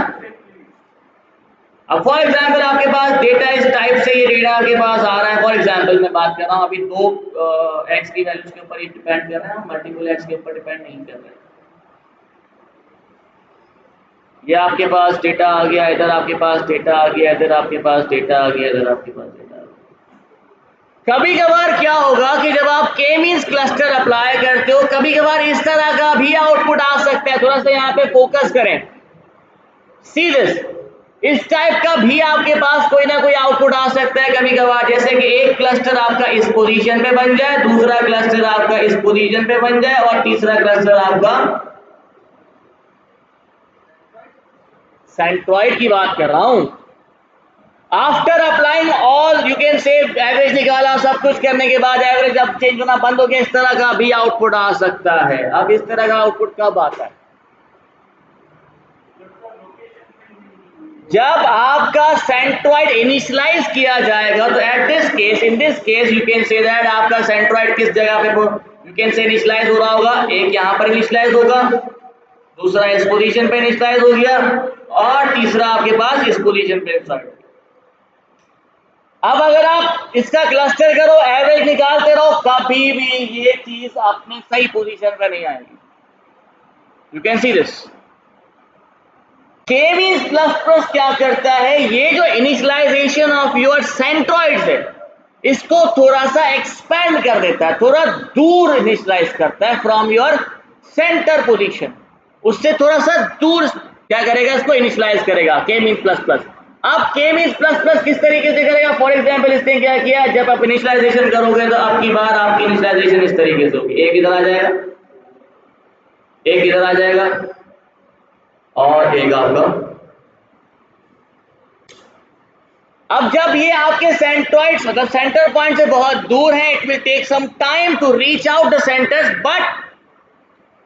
अब फॉर एग्जाम्पल आपके पास डेटा इस टाइप से, ये डेटा आपके पास आ रहा है, फॉर एग्जाम्पल मैं बात कर रहा हूँ अभी 2 एक्स की वैल्यूज के ऊपर ही डिपेंड कर रहे हैं, मल्टीपल एक्स के ऊपर डिपेंड नहीं कर रहे हैं। ये आपके पास डेटा आ गया, इधर आपके पास डेटा आ गया, इधर आपके पास डेटा आ गया, इधर आपके पास डेटा आ गया। कभी कभार क्या होगा कि जब आप के मींस क्लस्टर अप्लाई करते हो, कभी कभार इस तरह का भी आउटपुट आ सकता है। थोड़ा सा यहाँ पे फोकस करें, सी दिस, इस टाइप का भी आपके पास कोई ना कोई आउटपुट आ सकता है कभी कभार। जैसे कि एक क्लस्टर आपका इस पोजीशन पे बन जाए, दूसरा क्लस्टर आपका इस पोजीशन पे बन जाए, और तीसरा क्लस्टर आपका, सेंट्रॉइड की बात कर रहा हूं, after applying all you can से एवरेज निकाला, सब कुछ करने के बाद एवरेज अब चेंज होना बंद हो गया, इस तरह का भी आउटपुट आ सकता है। अब इस तरह का आउटपुट कब आता है? जब आपका सेंट्रॉइड इनिशियलाइज किया जाएगा, तो at this case, in this case you can say that आपका सेंट्रॉइड किस जगह पे यू कैन से इनिशियलाइज हो रहा होगा, एक यहाँ पर इनिशियलाइज होगा, दूसरा इस पोजीशन पे इनिशियलाइज हो गया, और तीसरा आपके पास इस पोजीशन पे इनिशियलाइज। अब अगर आप इसका क्लस्टर करो, एवरेज निकालते रहो, कभी भी ये चीज अपने सही पोजीशन पे नहीं आएगी। You can see this. के मींस प्लस प्लस क्या करता है, ये जो इनिशियलाइजेशन ऑफ योर सेंट्रॉइड्स है, इसको थोड़ा सा एक्सपेंड कर देता है, थोड़ा दूर इनिशियलाइज करता है फ्रॉम योर सेंटर पोजीशन, उससे थोड़ा सा दूर क्या करेगा, इसको इनिशियलाइज करेगा के मींस प्लस प्लस। अब के मींस प्लस प्लस किस तरीके से करेगा? फॉर एग्जांपल इसने क्या किया, जब आप इनिशियलाइजेशन करोगे तो आपकी बार आपकी इनिशियलाइजेशन इस तरीके से होगी, एक इधर आ जाएगा, एक इधर आ जाएगा, और एक आपका। अब जब ये आपके सेंट्रॉइड्स मतलब सेंटर पॉइंट से बहुत दूर है, it will take some time to reach out the centers, but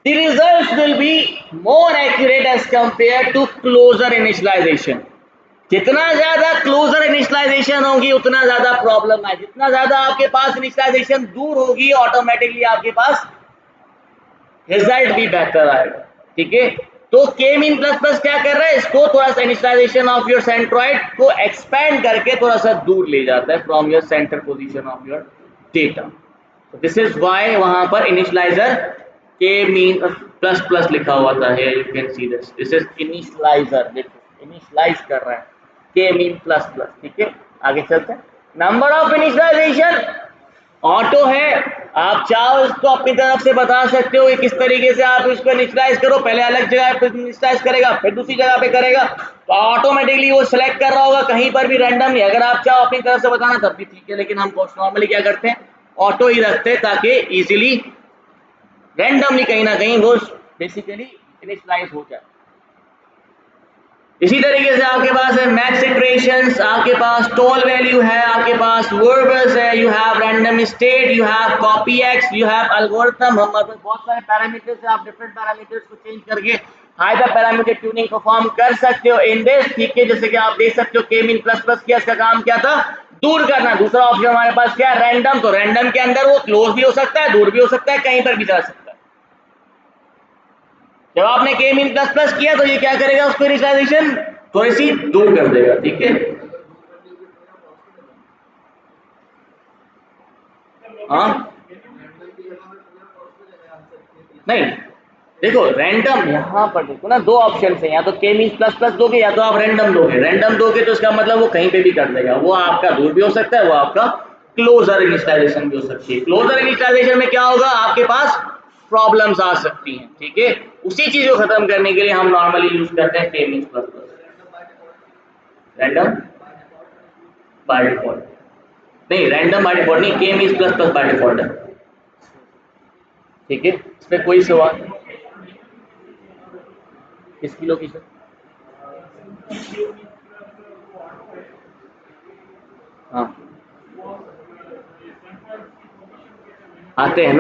the results will be more accurate as compare to closer initialization. जितना ज्यादा क्लोजर इनिशियलाइजेशन होगी उतना ज्यादा प्रॉब्लम है, जितना ज्यादा आपके पास इनिशियलाइजेशन दूर होगी ऑटोमेटिकली आपके पास रिजल्ट भी बेहतर आएगा। ठीक है, तो के मीन प्लस प्लस क्या कर रहा है, इसको थोड़ा सा इनिशियलाइजेशन ऑफ योर सेंट्रॉइड को एक्सपेंड करके थोड़ा सा दूर ले जाता है from your centre position of your data. This is why वहां पर इनिशियलाइजर के मीन प्लस प्लस लिखा हुआ था, you can see this, this is initialiser, देखो इनिशियलाइज कर रहा है के मीन प्लस प्लस। ठीक है, आगे चलते हैं। नंबर ऑफ इनिशियलाइजेशन ऑटो है, आप चाहो इसको अपनी तरफ से बता सकते हो कि किस तरीके से आप इसको इनिशियलाइज करो, पहले अलग जगह पे इनिशियलाइज करेगा, फिर दूसरी जगह पे करेगा, तो ऑटोमेटिकली वो सिलेक्ट कर रहा होगा कहीं पर भी रैंडमली। अगर आप चाहो अपनी तरफ से बताना तब भी ठीक है, लेकिन हम नॉर्मली क्या करते हैं, ऑटो ही रखते हैं ताकि इजीली रैंडमली कहीं ना कहीं वो बेसिकली इनिशियलाइज हो जाए। इसी तरीके से आपके पास है मैक्स इटरेशंस, आपके पास टोल वैल्यू है, आपके पास वर्बल्स है, you have random state, you have copy x, you have algorithm. हमारे पास बहुत सारे पैरामीटर्स है, आप डिफरेंट पैरामीटर्स को चेंज करके हाइपर पैरामीटर ट्यूनिंग परफॉर्म कर सकते हो इन दिस, ठीक है। जैसे कि आप देख सकते हो के मीन प्लस प्लस किया, इसका काम क्या था, दूर करना। दूसरा ऑप्शन हमारे पास क्या है, रैंडम। तो रैंडम के अंदर वो क्लोज भी हो सकता है, दूर भी हो सकता है, कहीं पर भी जा सकता है। जब आपने के मीन प्लस प्लस किया तो ये क्या करेगा, उसको इनिशियलाइजेशन थोड़ी सी दूर कर देगा, ठीक है। हाँ नहीं, देखो रैंडम यहाँ पर देखो ना, दो ऑप्शन है, या तो के मीन प्लस प्लस दोगे या तो आप रैंडम दोगे। रैंडम दोगे तो इसका मतलब वो कहीं पे भी कर देगा, वो आपका दूर भी हो सकता है, वो आपका क्लोजर इनिशियलाइजेशन भी हो सकती है। क्लोजर इनिशियलाइजेशन में क्या होगा, आपके पास प्रॉब्लम्स आ सकती हैं, ठीक है। उसी चीज को खत्म करने के लिए हम नॉर्मली यूज करते हैं के mean plus plus. Random by default नहीं, रैंडम बाय डिफॉल्ट नहीं, के mean plus plus by default है, ठीक है। इसमें कोई सवाल, किसकी लोकेशन, हाँ आते हैं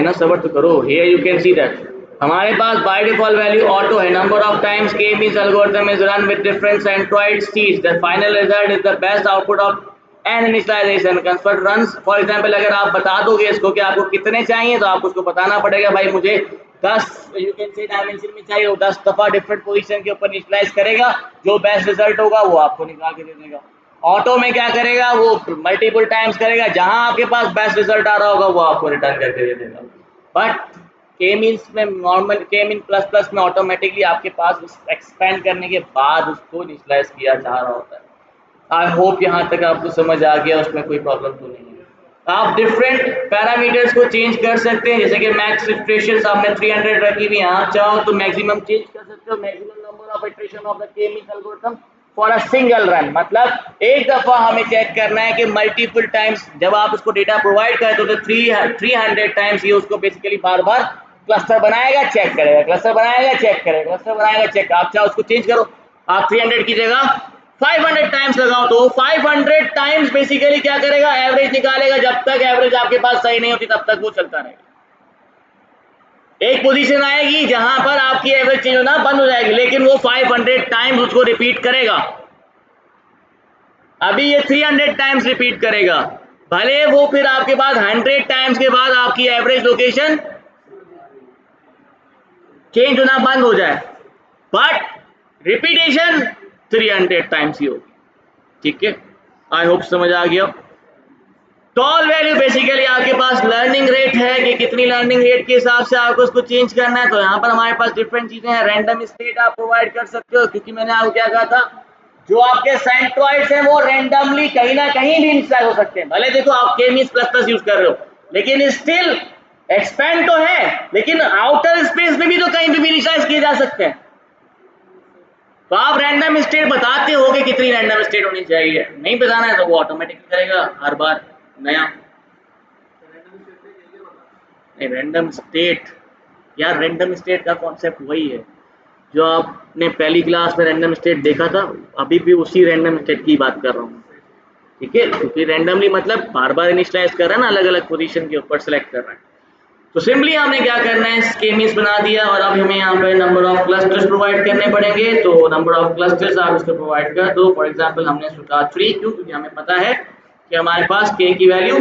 ना, सबर तो करो। Here you can see that हमारे पास बाय डिफॉल्ट वैल्यू ऑटो है, number of times K means algorithm is run with different centroid seeds, the final result is the best output of an initialization construct runs. For example अगर आप बता दोगे इसको कि आपको कितने चाहिए, तो आपको उसको बताना पड़ेगा भाई मुझे 10 यू कैन से डायमेंशन में चाहिए, वो 10 दफा डिफरेंट पोजीशन के ऊपर इनिशियलाइज करेगा, जो बेस्ट रिजल्ट होगा वो आपको निकाल के दे देगा। ऑटो में क्या करेगा, वो मल्टीपल टाइम्स करेगा, जहां आपके पास बेस्ट रिजल्ट आ रहा होगा वो आपको रिटर्न करके दे देगा। बट के मीन्स में, नॉर्मल के मीन प्लस प्लस में ऑटोमेटिकली आपके पास एक्सपेंड करने के बाद उसको इनिशियलाइज किया जा रहा होता है। आई होप यहाँ तक आपको समझ आ गया, उसमें कोई प्रॉब्लम तो नहीं है। आप डिफरेंट पैरामीटर्स को चेंज कर सकते हैं, जैसे कि मैक्स इटरेशंस आपने 300 रखी हुई है, आप चाहो तो मैक्सिमम चेंज कर सकते हो, maximum number of iteration of the K mean algorithm for a single run. मतलब एक दफा हमें चेक करना है कि मल्टीपल टाइम्स जब आप उसको डेटा प्रोवाइड करें तो 300 टाइम्स ये उसको बेसिकली बार बार क्लस्टर बनाएगा, चेक करेगा, क्लस्टर बनाएगा, चेक करेगा, क्लस्टर बनाएगा, चेक। आप चाहे उसको चेंज करो, आप 300 की जगह 500 टाइम्स लगाओ, तो 500 टाइम्स बेसिकली क्या करेगा, एवरेज निकालेगा। जब तक एवरेज आपके पास सही नहीं होती तब तक वो चलता रहेगा। एक पोजीशन आएगी जहां पर आपकी एवरेज चेंज होना बंद हो जाएगी, लेकिन वो 500 टाइम्स उसको रिपीट करेगा। अभी ये 300 टाइम्स रिपीट करेगा, भले वो फिर आपके पास 100 टाइम्स के बाद आपकी एवरेज लोकेशन चेंज होना बंद हो जाए, बट रिपीटेशन 300 टाइम्स ही होगी, ठीक है। आई होप समझ आ गया। टॉल वैल्यू बेसिकली आपके पास लर्निंग रेट है कि कितनी लर्निंग रेट के हिसाब से आपको उसको चेंज करना है। तो यहाँ पर हमारे पास डिफरेंट चीजें हैं, रैंडम स्टेट आप प्रोवाइड कर सकते हो, क्योंकि मैंने आपको क्या कहा था, जो आपके सेंट्रॉइड्स हैं वो रैंडमली कहीं ना कहीं भी इनिशियलाइज हो सकते हैं। भले देखो आप के मींस प्लस प्लस यूज कर रहे हो, लेकिन स्टिल एक्सपेंड तो है, लेकिन आउटर स्पेस में भी तो कहीं भी इनिशियलाइज किए जा सकते हैं। तो आप रैंडम स्टेट बताते हो कि कितनी रैंडम स्टेट होनी चाहिए, नहीं बताना है तो वो ऑटोमेटिकली करेगा हर बार नया। नहीं, रैंडम स्टेट, यार रैंडम स्टेट का कॉन्सेप्ट वही है जो आपने पहली क्लास में रैंडम स्टेट देखा था, अभी भी उसी रैंडम स्टेट की बात कर रहा हूँ, ठीक है। क्योंकि रैंडमली मतलब बार बार इनिशियलाइज कर रहा है ना, अलग अलग पोजीशन के ऊपर सेलेक्ट कर रहा है। तो सिंपली हमने क्या करना है, स्कीम्स बना दिया, और अब हमें यहाँ पे नंबर ऑफ क्लस्टर्स प्रोवाइड करने पड़ेंगे। तो नंबर ऑफ क्लस्टर्स आप इसको प्रोवाइड कर दो। फॉर एग्जांपल हमने सोचा 3, क्यों, क्योंकि हमें पता है कि हमारे पास के की वैल्यू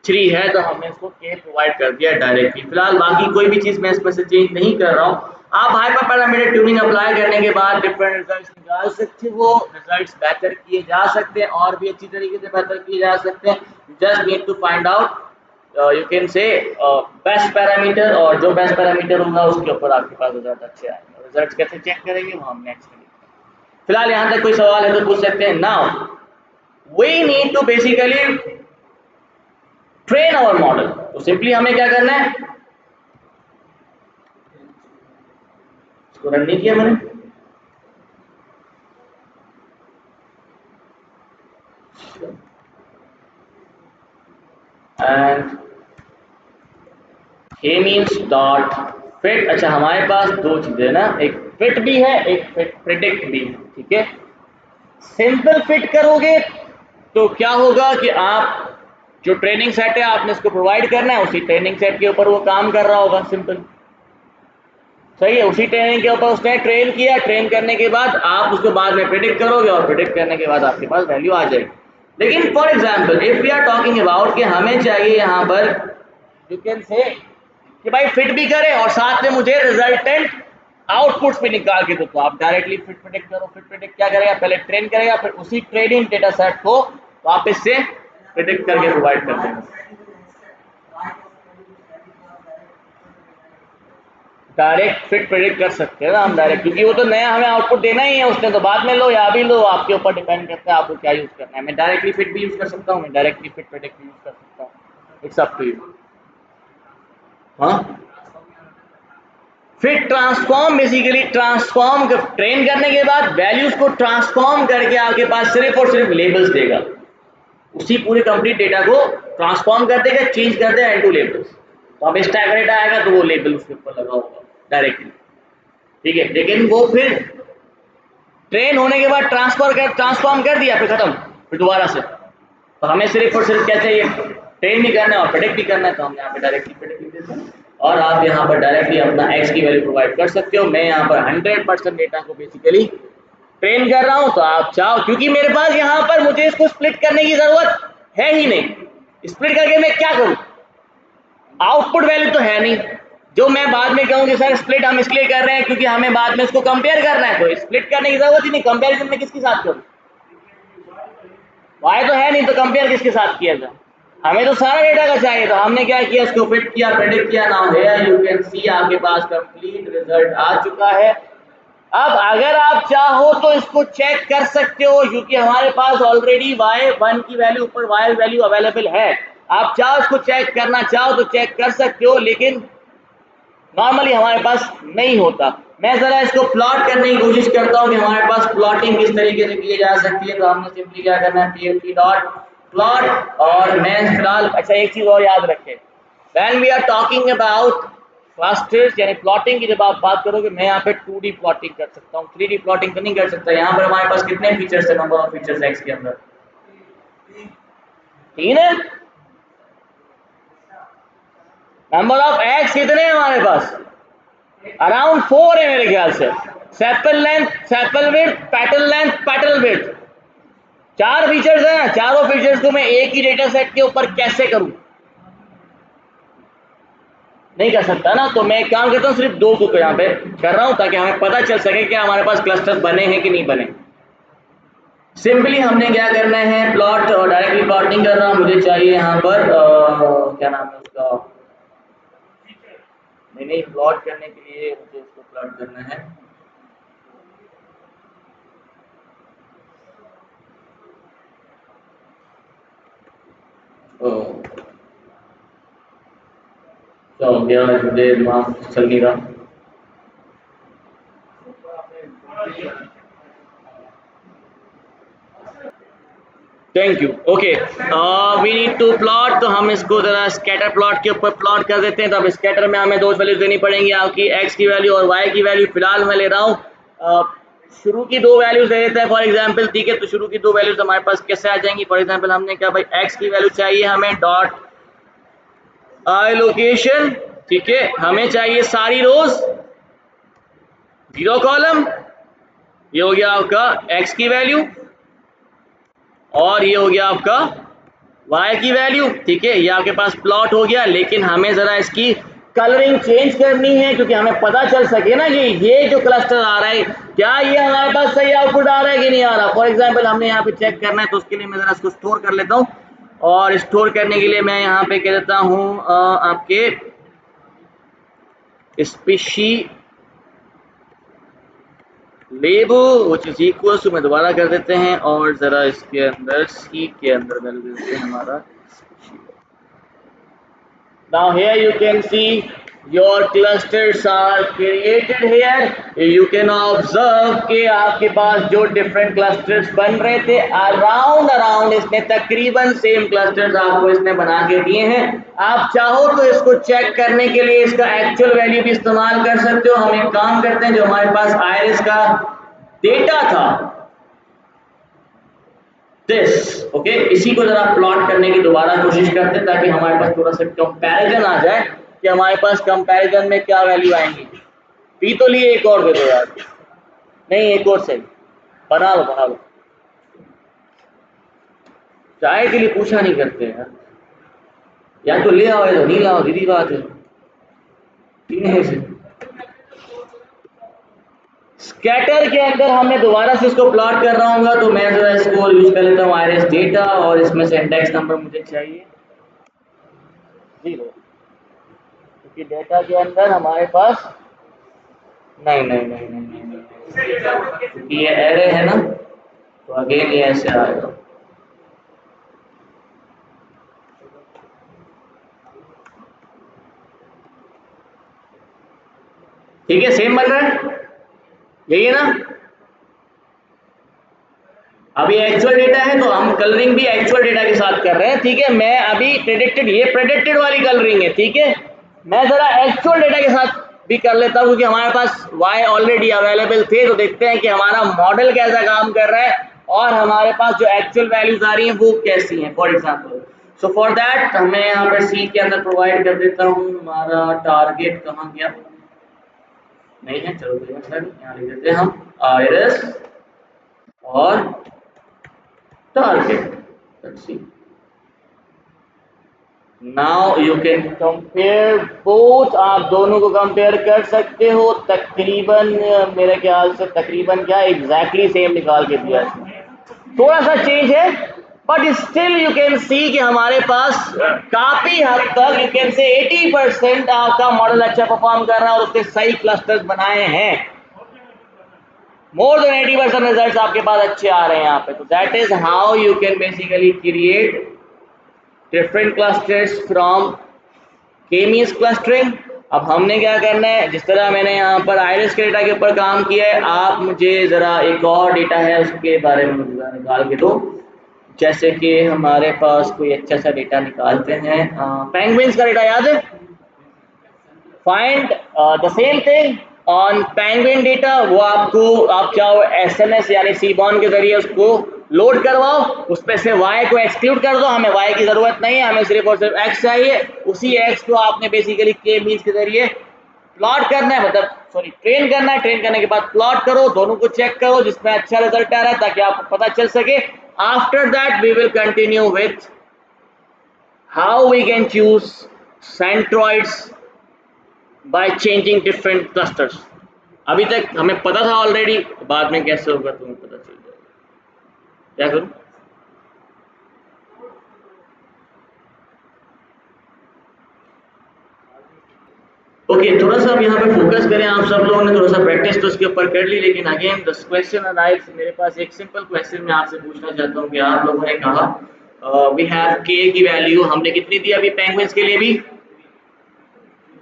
3 है, तो हमने इसको के प्रोवाइड कर दिया डायरेक्टली। फिलहाल बाकी कोई भी चीज मैं इसमें से चेंज नहीं कर रहा हूँ। आप हाइपर पैरामीटर ट्यूनिंग अप्लाई करने के बाद डिफरेंट रिजल्ट्स निकाल सकते हो, रिजल्ट्स बेहतर किए जा सकते हैं, और भी अच्छी तरीके से बेहतर किए जा सकते हैं। Just need to find out, you can say best parameter, और जो बेस्ट पैरामीटर होगा उसके ऊपर आपके पास रिजल्ट अच्छे आएंगे। रिजल्ट्स कैसे चेक करेंगे वो हम नेक्स्ट करेंगे। फिलहाल यहाँ तक कोई सवाल है तो पूछ सकते हैं। Now we need to basically train our model. तो सिंपली हमें क्या करना है, इसको रन नहीं किया मैंने, and K means dot fit. अच्छा हमारे पास दो चीजें ना, एक फिट भी है, एक फिट प्रिडिक्ट भी है, ठीक है। सिंपल फिट करोगे तो क्या होगा कि आप जो ट्रेनिंग सेट है आपने इसको प्रोवाइड करना है, उसी ट्रेनिंग सेट के ऊपर वो काम कर रहा होगा, सिंपल, सही है। उसी ट्रेनिंग के ऊपर उसने ट्रेन किया, ट्रेन करने के बाद आप उसको बाद में प्रिडिक्ट करोगे और प्रिडिक्ट करने के बाद आपके पास वैल्यू आ जाएगी। लेकिन for example if we are talking about कि हमें चाहिए यहाँ पर, यू कैन से कि भाई फिट भी करे और साथ में मुझे रिजल्टेंट आउटपुट्स भी निकाल के दो, तो आप डायरेक्टली फिट प्रिडिक्ट करो। फिट प्रिडिक्ट क्या करेगा, पहले ट्रेन करेगा, फिर उसी ट्रेनिंग डेटा सेट को वापस से प्रिडिक्ट करके प्रोवाइड कर देगा। डायरेक्ट फिट प्रेडिक्ट कर सकते हैं ना हम डायरेक्ट, क्योंकि वो तो नया हमें आउटपुट देना ही है, उसने तो बाद में लो या अभी लो, आपके ऊपर डिपेंड करता है आपको क्या यूज करना है। मैं डायरेक्टली फिट भी यूज कर सकता हूँ, मैं डायरेक्टली फिट प्रेडिक्ट भी यूज कर सकता हूँ, इट्स अप टू यू। हाँ, fit transform basically transform train करने के बाद वैल्यूज को ट्रांसफॉर्म करके आपके पास सिर्फ और सिर्फ लेबल्स देगा, उसी पूरे कंप्लीट डेटा को ट्रांसफॉर्म कर देगा, चेंज कर देगा इनटू लेबल्स। तो अब स्टैक डेटा आएगा तो वो लेबल उसके ऊपर लगा होगा डायरेक्टली, ठीक है। लेकिन वो फिर ट्रेन होने के बाद ट्रांसफॉर्म कर दिया, फिर खत्म, फिर दोबारा से। तो हमें सिर्फ और सिर्फ क्या चाहिए, ट्रेन भी करना है और प्रेडिक्ट भी करना है, तो हम यहाँ पे डायरेक्टली प्रेडिक्ट लिख देते हैं और आप यहाँ पर डायरेक्टली अपना एक्स की वैल्यू प्रोवाइड कर सकते हो। मैं यहाँ पर 100% डेटा को बेसिकली ट्रेन कर रहा हूँ, तो आप चाहो, क्योंकि मेरे पास यहाँ पर मुझे इसको स्प्लिट करने की जरूरत है ही नहीं, स्प्लिट करके मैं क्या करूँ, आउटपुट वैल्यू तो है नहीं जो मैं बाद में कहूँ कि सर स्प्लिट हम इसलिए कर रहे हैं क्योंकि हमें बाद में इसको कंपेयर करना है, तो स्प्लिट करने की जरूरत ही नहीं, कंपेरिजन में किसके साथ करूँ, वाई तो है नहीं, तो कंपेयर किसके साथ किया जाए, हमें तो सारा डेटा का चाहिए। तो हमने क्या किया, इसको फिट किया, प्रेडिक्ट किया, नाउ हियर यू कैन सी आपके पास कंप्लीट रिजल्ट आ चुका है। अब अगर आप चाहो तो इसको चेक कर सकते हो, क्योंकि हमारे पास ऑलरेडी y1 की वैल्यू ऊपर y वैल्यू अवेलेबल है। आप चाहो इसको चेक करना चाहो तो चेक कर सकते हो, लेकिन नॉर्मली हमारे पास नहीं होता। मैं जरा इसको प्लॉट करने की कोशिश करता हूँ कि हमारे पास प्लॉटिंग किस तरीके से की जा सकती है। तो हमने सिंपली क्या करना है, plt डॉट प्लॉट, और मैं फिलहाल, अच्छा एक चीज और याद रखें, when we are talking about clusters यानी प्लॉटिंग की जब आप बात करोगे, मैं यहाँ पे 2D प्लॉटिंग कर सकता हूँ, 3D प्लॉटिंग तो नहीं कर सकता। यहाँ पर हमारे पास कितने फीचर्स है, नंबर ऑफ फीचर्स एक्स के अंदर 3 है, नंबर ऑफ एक्स कितने हैं हमारे पास, अराउंड 4 है मेरे ख्याल से। Sepal length, sepal width, petal length, petal width, 4 features हैं। चारों फीचर्स को मैं एक ही डेटा सेट के ऊपर कैसे करूं, नहीं कर सकता ना। तो मैं एक काम करता हूं, सिर्फ 2 को यहाँ पे कर रहा हूं ताकि हमें पता चल सके कि हमारे पास क्लस्टर बने हैं कि नहीं बने। सिंपली हमने क्या करना है, प्लॉट, और डायरेक्टली प्लॉट नहीं कर रहा, मुझे चाहिए यहाँ पर क्या नाम है उसका, नहीं प्लॉट करने के लिए मुझे इसको प्लॉट करना है। क्या हो गया, मुझे दिमाग चल नहीं रहा। Thank you. Okay, we need to plot, तो हम इसको जरा स्कैटर प्लॉट के ऊपर प्लॉट कर देते हैं। तो अब स्कैटर में हमें 2 वैल्यूज देनी पड़ेंगी, आपकी एक्स की वैल्यू और वाई की वैल्यू। फिलहाल मैं ले रहा हूँ शुरू की 2 वैल्यूज दे देते हैं फॉर एग्जांपल, ठीक है। तो शुरू की 2 वैल्यूज हमारे पास कैसे आ जाएंगी, फॉर एग्जांपल हमने क्या भाई, एक्स की वैल्यू चाहिए हमें डॉट आई लोकेशन, ठीक है। हमें चाहिए सारी रोज 0 कॉलम, ये हो गया आपका एक्स की वैल्यू, और ये हो गया आपका y की वैल्यू, ठीक है। ये आपके पास प्लॉट हो गया, लेकिन हमें जरा इसकी कलरिंग चेंज करनी है, क्योंकि हमें पता चल सके ना कि ये जो क्लस्टर आ रहा है, क्या ये हमारे पास सही आउटपुट आ रहा है कि नहीं आ रहा। फॉर एग्जांपल हमने यहाँ पे चेक करना है, तो उसके लिए मैं जरा इसको स्टोर कर लेता हूँ, और स्टोर करने के लिए मैं यहाँ पे कह देता हूँ आपके species label which is equal to, मैं दोबारा कर देते हैं, और जरा इसके अंदर सी के अंदर वैल्यू देते हैं हमारा। Now here you can see your clusters are created here. You can observe कि आपके पास जो डिफरेंट क्लस्टर्स बन रहे थे अराउंड अराउंड इसने तकरीबन सेम क्लस्टर्स आपको इसने बना के दिए हैं। आप चाहो तो इसको चेक करने के लिए इसका एक्चुअल वैल्यू भी इस्तेमाल कर सकते हो। हम एक काम करते हैं, जो हमारे पास आयरिस का डेटा था दिस, ओके, इसी को जरा प्लॉट करने की दोबारा कोशिश करते हैं ताकि हमारे पास थोड़ा सा कंपैरिजन आ जाए कि हमारे पास कंपैरिजन में क्या वैल्यू आएंगी। पी तो लिए, एक और दे दो यार। नहीं, एक और सही, बना लो बना लो। चाय के लिए पूछा नहीं करते यार, या तो ले आओ या तो नहीं लाओ, दीदी बात है। तीन है से स्कैटर के अंदर हमने दोबारा से इसको प्लॉट कर रहा हूँ, तो मैं जो है इसको यूज कर लेता हूँ आयरिस डेटा, और इसमें से इंडेक्स नंबर मुझे चाहिए 0, क्योंकि डेटा के अंदर हमारे पास नहीं नहीं नहीं नहीं नहीं, नहीं। क्योंकि ये एरे है ना, तो अगेन ये ऐसे आएगा। ठीक है, सेम बन रहा है, यही है ना। अभी एक्चुअल डेटा है तो हम कलरिंग भी एक्चुअल डेटा के साथ कर रहे हैं, ठीक है। मैं अभी प्रेडिक्टेड, ये प्रेडिक्टेड वाली कलरिंग है, ठीक है। मैं जरा एक्चुअल डेटा के साथ भी कर लेता हूँ, क्योंकि हमारे पास y ऑलरेडी अवेलेबल थे, तो देखते हैं कि हमारा मॉडल कैसा काम कर रहा है और हमारे पास जो एक्चुअल वैल्यूज आ रही हैं वो कैसी हैं। For example, so for that मैं यहाँ पर सी के अंदर प्रोवाइड कर देता हूँ। हमारा टारगेट कहाँ गया, नहीं है, चलो कोई मसला नहीं, यहाँ लिख देते हैं हम आयरस और target. Let's see, now you can compare both. आप दोनों को कंपेयर कर सकते हो। तकरीबन मेरे ख्याल से तकरीबन क्या एग्जैक्टली सेम निकाल के दिया है, थोड़ा सा चेंज है, but still you can see कि हमारे पास काफी हद तक यू कैन से 80% आपका मॉडल अच्छा परफॉर्म कर रहा है और उसके सही क्लस्टर्स बनाए हैं। मोर देन 80% रिजल्ट्स आपके पास अच्छे आ रहे हैं यहाँ पे। तो that is how you can basically create different clusters from K-means clustering. अब हमने क्या करना है, जिस तरह मैंने यहाँ पर आयरिस के डेटा के ऊपर काम किया है, आप मुझे ज़रा एक और डेटा है उसके बारे में मुझे निकाल के दो। जैसे कि हमारे पास कोई अच्छा सा डेटा निकालते हैं, पेंगुइन्स का डेटा याद है। Find the same thing on penguin data. वो आपको, आप चाहो SMS यानी सीबॉर्न के जरिए उसको लोड करवाओ, उसमें से y को एक्सक्लूड कर दो, हमें y की जरूरत नहीं है, हमें सिर्फ और सिर्फ x चाहिए। उसी x को आपने बेसिकली k मींस के जरिए प्लॉट करना है, मतलब सॉरी ट्रेन करना है। ट्रेन करने के बाद प्लॉट करो, दोनों को चेक करो जिसमें अच्छा रिजल्ट आ रहा है, ताकि आपको पता चल सके। After that we will continue with how we can choose centroids by changing different clusters. अभी तक हमें पता था ऑलरेडी, बाद में कैसे होगा तुम्हें पता चल जाएगा। क्या करूं, ओके, थोड़ा सा अब यहाँ पे फोकस करें। आप सब लोगों ने थोड़ा सा प्रैक्टिस तो इसके ऊपर कर ली, लेकिन अगेन दिस क्वेश्चन अराइव्स, मेरे पास एक सिंपल क्वेश्चन मैं आपसे पूछना चाहता हूँ कि आप लोगों ने कहा वी हैव के की वैल्यू हमने कितनी दी अभी पेंगुइन्स के लिए भी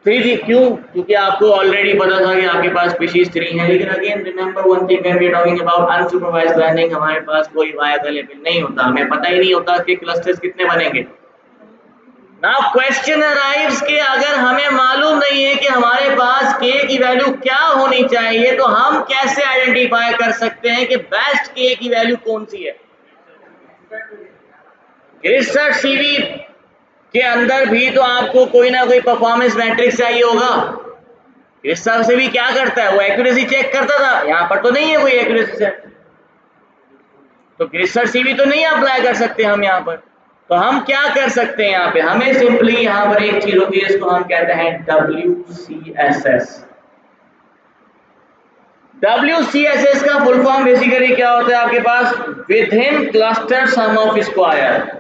3 दी। क्यों? क्योंकि आपको ऑलरेडी पता था कि आपके पास स्पीशीज 3 है। लेकिन again remember one thing, when we are talking about unsupervised learning, हमारे पास कोई वाई अवेलेबल नहीं होता, हमें पता ही नहीं होता कि क्लस्टर्स कितने बनेंगे। नाउ क्वेश्चन अराइव्स कि अगर हमें मालूम नहीं है कि हमारे पास के की वैल्यू क्या होनी चाहिए, तो हम कैसे आइडेंटिफाई कर सकते हैं कि बेस्ट के की वैल्यू कौन सी है। रिसर्च सीवी के अंदर भी तो आपको कोई ना कोई परफॉर्मेंस मैट्रिक्स चाहिए होगा। रिसर्च सीवी क्या करता है, वो एक्यूरेसी चेक करता था, यहाँ पर तो नहीं है कोई एक्यूरेसी चेक, तो रिसर्च सीवी तो नहीं अप्लाई कर सकते हम यहाँ पर। तो हम क्या कर सकते हैं यहाँ पे, हमें सिंपली यहाँ पर एक चीज होती है, इसको हम कहते हैं WCSS। WCSS का फुल फॉर्म बेसिकली क्या होता है आपके पास, within cluster sum of square.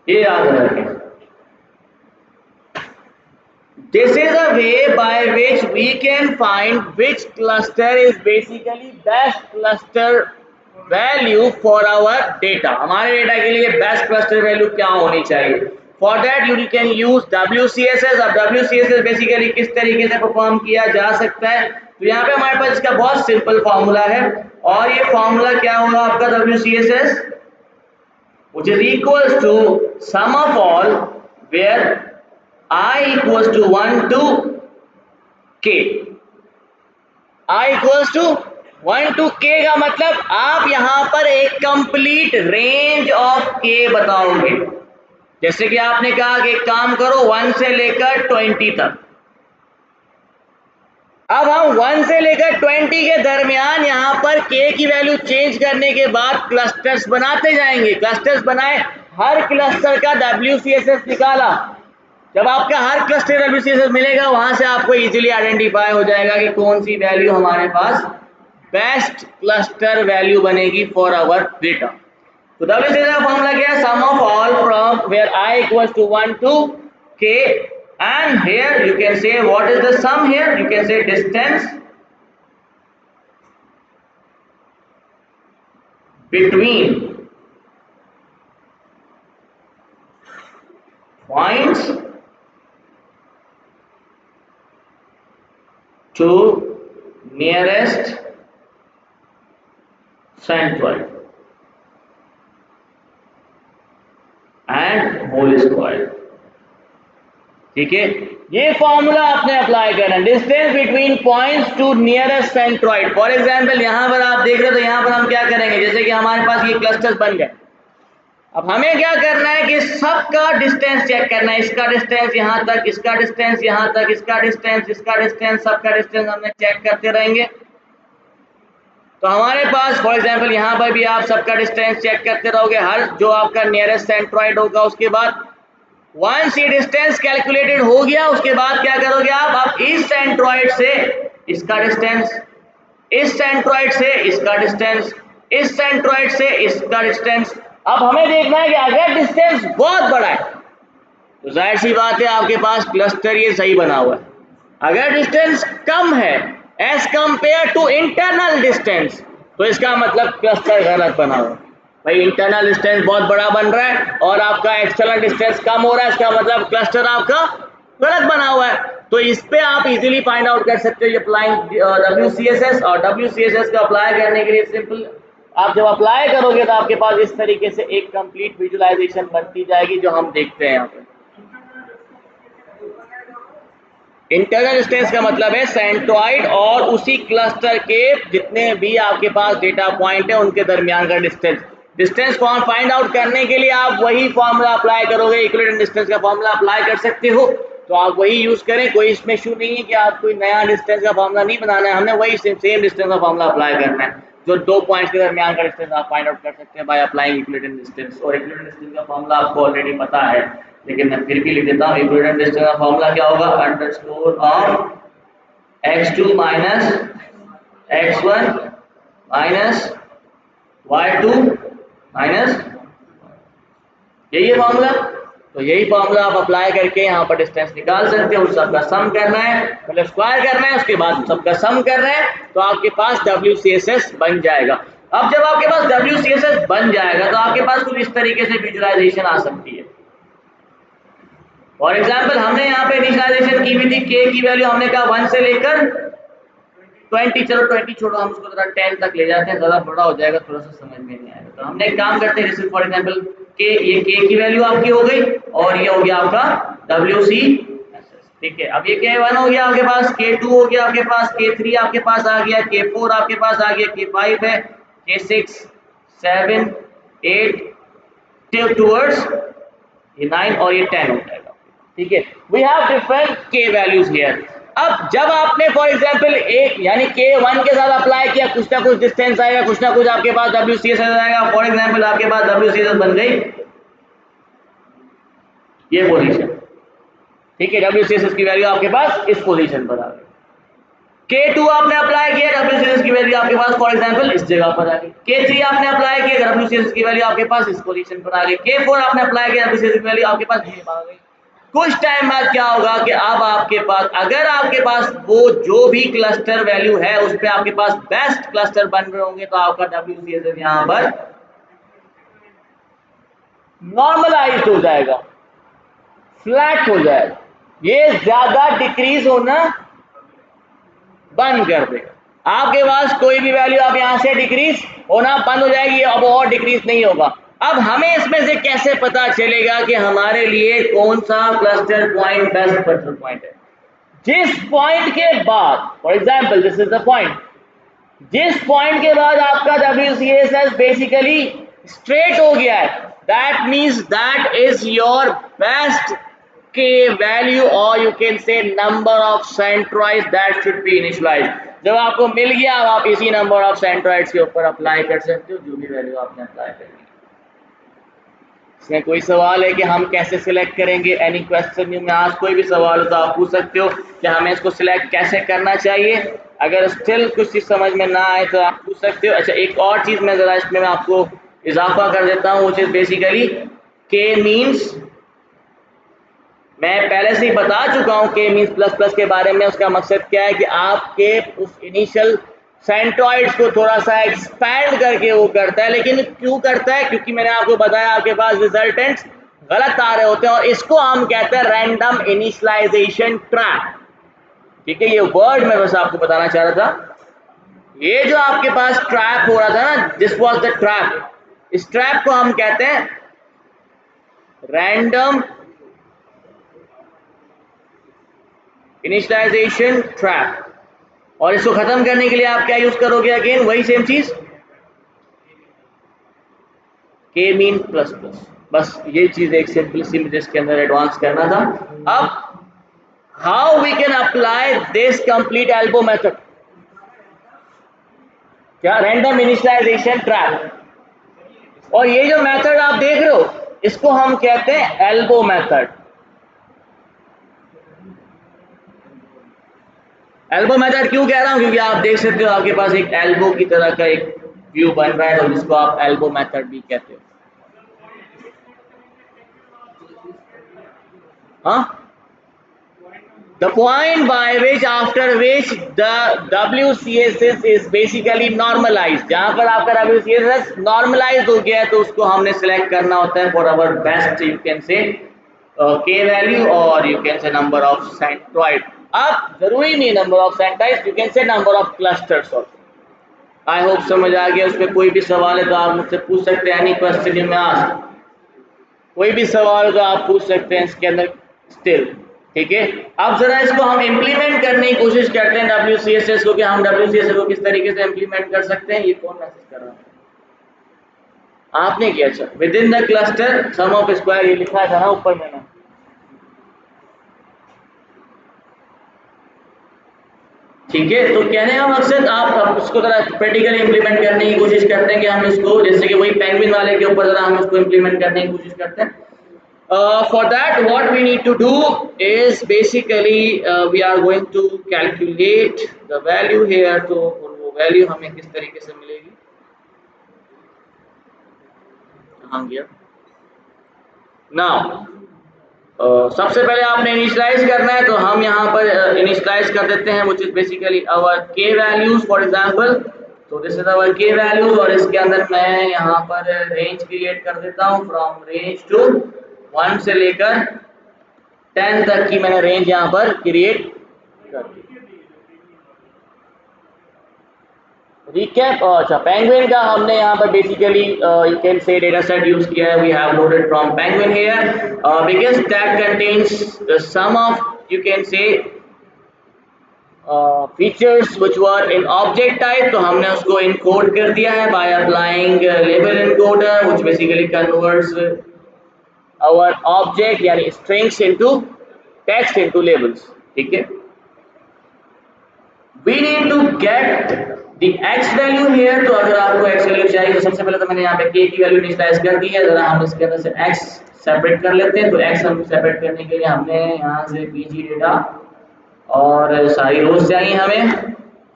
ये याद रखें, this is a way by which we can find which cluster is basically best cluster value for our data. हमारे डेटा के लिए बेस्ट क्लस्टर वैल्यू क्या होनी चाहिए? For that you can use WCSS. अब WCSS बेसिकली किस तरीके से परफॉर्म किया जा सकता है? तो यहाँ पे हमारे पास इसका बहुत सिंपल फॉर्मूला है, और ये फॉर्मूला क्या होगा आपका WCSS, which is equals to sum of all where I equals to 1 to k. I equals to 1 to k का मतलब आप यहां पर एक कंप्लीट रेंज ऑफ k बताओगे। जैसे कि आपने कहा कि एक काम करो 1 से लेकर 20 तक। अब हम 1 से लेकर 20 के दरमियान यहां पर k की वैल्यू चेंज करने के बाद क्लस्टर्स बनाते जाएंगे। क्लस्टर्स बनाए, हर क्लस्टर का WCSS निकाला। जब आपका हर क्लस्टर WCSS मिलेगा, वहां से आपको इजीली आइडेंटिफाई हो जाएगा कि कौन सी वैल्यू हमारे पास बेस्ट क्लस्टर वैल्यू बनेगी फॉर आवर डेटा। तो WCSS का फॉर्मूला क्या है? Sum of all from where I equals to 1 to k, and here you can say what is the sum here? You can say distance between points to nearest centroid and whole square. ठीक है, ये formula आपने apply करना है। Distance between points to nearest centroid. For example यहां पर आप देख रहे हो, तो यहां पर हम क्या करेंगे, जैसे कि हमारे पास ये क्लस्टर्स बन गए। अब हमें क्या करना है कि सबका डिस्टेंस चेक करना है। इसका डिस्टेंस यहां तक, इसका डिस्टेंस यहां तक, इसका डिस्टेंस, इसका डिस्टेंस, सबका डिस्टेंस हमने चेक करते रहेंगे। तो हमारे पास फॉर एग्जांपल यहां पर भी आप सबका डिस्टेंस चेक करते रहोगे, हर जो आपका नियरेस्ट सेंट्रॉइड होगा। उसके बाद वंस ये डिस्टेंस कैलकुलेटेड हो गया, उसके बाद क्या करोगे आप इस सेंट्रॉइड से इसका डिस्टेंस, इस सेंट्रॉइड से इसका डिस्टेंस, इस सेंट्रॉइड से इसका डिस्टेंस। अब हमें देखना है कि अगर डिस्टेंस बहुत बड़ा है तो जाहिर सी बात है आपके पास क्लस्टर ये सही बना हुआ है। अगर डिस्टेंस कम है as compare to internal distance, तो इसका मतलब क्लस्टर गलत बना हुआ है। भाई इंटरनल डिस्टेंस बहुत बड़ा बन रहा है और आपका एक्सटर्नल डिस्टेंस कम हो रहा है, इसका मतलब क्लस्टर आपका गलत बना हुआ है। तो इस पे आप इजीली फाइंड आउट कर सकते हो अप्लाइंग WCSS। और WCSS का अप्लाई करने के लिए सिंपल, आप जब अप्लाई करोगे तो आपके पास इस तरीके से एक कंप्लीट विजुअलाइजेशन बनती जाएगी, जो हम देखते हैं यहाँ पे। इंटरनल डिस्टेंस का मतलब है सेंट्रॉइड और उसी क्लस्टर के जितने भी आपके पास डेटा पॉइंट है उनके दरमियान का डिस्टेंस। डिस्टेंस फाइंड आउट करने के लिए आप वही फॉर्मूला अप्लाई करोगे, इक्विवेलेंट डिस्टेंस का फॉर्मूला अप्लाई कर सकते हो, तो आप वही यूज करें। कोई इसमें इशू नहीं है कि आप कोई नया डिस्टेंस का फॉर्मूला नहीं बनाना है, हमने वही सेम डिस्टेंस का फॉर्मूला अप्लाई करना है। जो दो पॉइंट्स के दरमियान का डिस्टेंस आप फाइंड आउट कर सकते हैं बाय अप्लाइंग इक्विवेलेंट डिस्टेंस। और इक्विवेलेंट डिस्टेंस का फॉर्मूला आपको ऑलरेडी पता है, लेकिन मैं फिर भी लिख देता हूँ। इक्विवेलेंट डिस्टेंस का फॉर्मूला क्या होगा? Underscore of x2 minus x1 minus y2 minus, यही है फॉर्मूला। तो यही फॉर्मूला आप अप्लाई करके यहाँ पर डिस्टेंस निकाल सकते हो। सबका सम करना है, मतलब स्क्वायर करना है, उसके बाद सबका सम कर रहे हैं, तो आपके पास WCSS बन जाएगा। अब जब आपके पास WCSS बन जाएगा तो आपके पास कुछ इस तरीके से विजुअलाइजेशन आ सकती है। फॉर एग्जाम्पल हमने यहाँ पे इनिशियलाइजेशन की हुई थी, k की वैल्यू हमने कहा 1 से लेकर 20, चलो 20 छोड़ो, हम उसको जरा 10 तक ले जाते हैं, ज़्यादा बड़ा हो जाएगा, थोड़ा सा समझ में नहीं आएगा। तो हमने एक काम करते हैं, जैसे फॉर एग्जांपल k, ये k की वैल्यू आपकी हो गई और ये हो गया आपका WCSS। ठीक है, अब ये k1 हो गया आपके पास, k2 हो गया आपके पास, k3 आपके पास आ गया, k4 आपके पास आ गया, k5 है, k6, 7, 8 टूवर्ड्स ये 9 और ये 10 हो जाएगा। ठीक है, we have different k values here. अब जब आपने फॉर एग्जांपल एक यानी k1 के साथ अप्लाई किया, कुछ ना कुछ डिस्टेंस आएगा, कुछ ना कुछ आपके पास WCSS आएगा। फॉर एग्जांपल आपके पास WCSS बन गई ये पोजीशन। ठीक है, WCSS की वैल्यू आपके पास इस पोजीशन पर आ गई। k2 आपने अप्लाई किया, WCSS की वैल्यू आपके पास फॉर एग्जांपल इस जगह पर आ गई। k3 आपने अप्लाई किया, WCSS की वैल्यू आपके पास इस पोजीशन पर आ गई। k4 आपने अप्लाई किया, WCSS की वैल्यू आपके पास ये आ गई। कुछ टाइम बाद क्या होगा कि अब आपके पास, अगर आपके पास वो जो भी क्लस्टर वैल्यू है उस पर आपके पास बेस्ट क्लस्टर बन रहे होंगे, तो आपका WCSS यहां पर नॉर्मलाइज हो जाएगा, फ्लैट हो जाएगा, ये ज्यादा डिक्रीज होना बंद कर देगा। आपके पास कोई भी वैल्यू आप यहां से डिक्रीज होना बंद हो जाएगी, अब और डिक्रीज नहीं होगा। अब हमें इसमें से कैसे पता चलेगा कि हमारे लिए कौन सा cluster point best cluster point है? जिस पॉइंट के बाद, for example this is the point, जिस पॉइंट के बाद आपका WCSS बेसिकली स्ट्रेट हो गया है, that means that is your best K value, or you can say number of centroids that should be initialized. जब आपको मिल गया, अब आप इसी नंबर ऑफ सेंट्रॉइड्स के ऊपर अप्लाई कर सकते हो जो भी वैल्यू आपने अप्लाई करनी है। इसमें कोई सवाल है कि हम कैसे सिलेक्ट करेंगे? एनी क्वेश्चन में आज कोई भी सवाल हो तो आप पूछ सकते हो कि हमें इसको सिलेक्ट कैसे करना चाहिए। अगर स्टिल कुछ चीज समझ में ना आए तो आप पूछ सकते हो। अच्छा, एक और चीज मैं जरा इसमें आपको इजाफा कर देता हूँ, which is basically K means, मैं पहले से ही बता चुका हूं K मीन्स प्लस प्लस के बारे में। उसका मकसद क्या है कि आपके उस इनिशियल सेंट्रॉइड्स को थोड़ा सा एक्सपैंड करके वो करता है। लेकिन क्यों करता है? क्योंकि मैंने आपको बताया आपके पास रिजल्टेंट्स गलत आ रहे होते हैं, और इसको हम कहते हैं रैंडम इनिशियलाइजेशन ट्रैप। ठीक है, ये वर्ड मैं बस आपको बताना चाह रहा था। ये जो आपके पास ट्रैप हो रहा था ना, दिस वाज द ट्रैप, इस ट्रैप को हम कहते हैं रैंडम इनिशियलाइजेशन ट्रैप। और इसको खत्म करने के लिए आप क्या यूज करोगे? अगेन वही सेम चीज, K मीन प्लस प्लस। बस ये चीज एक सिंपल सी मुझे इसके अंदर एडवांस करना था। अब how we can apply this complete elbow method? क्या? Random initialization trap. और ये जो मेथड आप देख रहे हो इसको हम कहते हैं एल्बो मेथड। एल्बो मेथड क्यों कह रहा हूं? क्योंकि आप देख सकते हो आपके पास एक एल्बो की तरह का एक व्यू बन रहा है, और जिसको आप एल्बो मेथड भी कहते हो। हाँ, the point by which after which the WCSS is basically normalized। जहां पर आपका WCSS normalized हो गया है तो उसको हमने select करना होता है for our best, you can say K value, or you can say number of centroid। अब जरूरी नहीं number of centroids, you can say number of clusters also। I hope समझ आ गया। उसमें कोई भी सवाल है तो आप मुझसे पूछ सकते हैं। Any question you may ask, कोई भी सवाल हो तो आप पूछ सकते हैं इसके अंदर स्टिल। ठीक है, अब जरा इसको हम इम्प्लीमेंट करने की कोशिश करते हैं WCSS को, कि हम WCSS को किस तरीके से इम्प्लीमेंट कर सकते हैं। ये कौन मैसेज कर रहा है? आपने किया? अच्छा, within the cluster sum of square, ये लिखा था ना ऊपर मैंने। ठीक है, तो कहने का मकसद आप उसको जरा प्रैक्टिकली इंप्लीमेंट करने की कोशिश करते हैं कि हम इसको, जैसे कि वही पेंगुइन वाले के ऊपर जरा हम इसको इंप्लीमेंट करने की कोशिश करते हैं। For that what we need to do is basically we are going to calculate the value here। तो वो वैल्यू हमें किस तरीके से मिलेगी? कहाँ गया? नाउ सबसे पहले आपने इनिशियलाइज करना है, तो हम यहाँ पर इनिशियलाइज कर देते हैं, which is basically our K values for example। तो this is our K values, और इसके अंदर मैं यहाँ पर रेंज क्रिएट कर देता हूँ फ्रॉम रेंज टू 1 से लेकर 10 तक की मैंने रेंज यहाँ पर क्रिएट कर दी। रिकैप, अच्छा पेंगुइन का हमने यहाँ पर basically you can say data set use किया है। We have loaded from penguin here because that contains the some of you can say features which were in object type. तो हमने उसको इनकोड कर दिया है by applying label encoder, which basically converts our object यानी strings into text into labels. ठीक है, we need to get the x value here। तो अगर आपको x वैल्यू चाहिए तो सबसे पहले तो मैंने यहाँ पे k की वैल्यू इनिशियलाइज कर दी है। जरा हम इसके अंदर से x सेपरेट कर लेते हैं। तो x हम सेपरेट करने के लिए हमने यहाँ से pg डेटा और सारी रोज चाहिए हमें।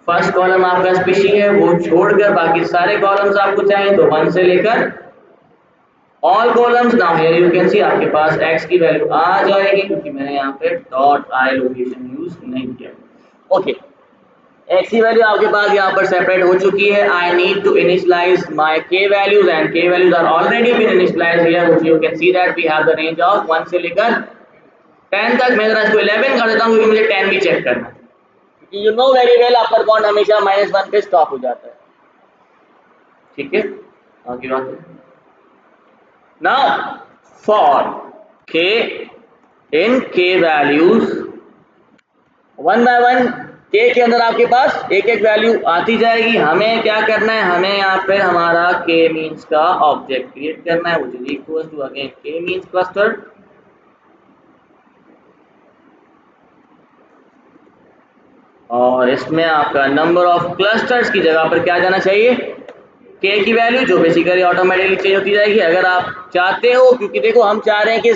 फर्स्ट कॉलम आपका स्पीशी है, वो छोड़कर बाकी सारे कॉलम्स आपको चाहिए। तो 1 से लेकर all columns. Now here you can सी आपके पास x की वैल्यू आ जाएगी क्योंकि मैंने यहाँ पे डॉट आई लोकेशन यूज नहीं किया। ओके, x की वैल्यू आपके पास यहाँ पर सेपरेट हो चुकी है। I need to initialize my k values and k values are already been initialized here which you can see that we have the range of 1 से लेकर 10 तक। मैं जरा इसको 11 कर देता हूँ क्योंकि मुझे 10 भी चेक करना है, क्योंकि you know very well upper bound हमेशा -1 पे स्टॉप हो जाता है। ठीक है, आगे बात है। Now for k in k values 1 by 1 k के अंदर आपके पास एक एक वैल्यू आती जाएगी। हमें क्या करना है, हमें यहाँ पे हमारा k मींस का ऑब्जेक्ट क्रिएट करना है which is equal to again k means cluster और इसमें आपका नंबर ऑफ क्लस्टर्स की जगह पर क्या जाना चाहिए, k की वैल्यू, जो बेसिकली ऑटोमेटिकली चेंज होती जाएगी। अगर आप चाहते हो, क्योंकि देखो हम चाह रहे हैं कि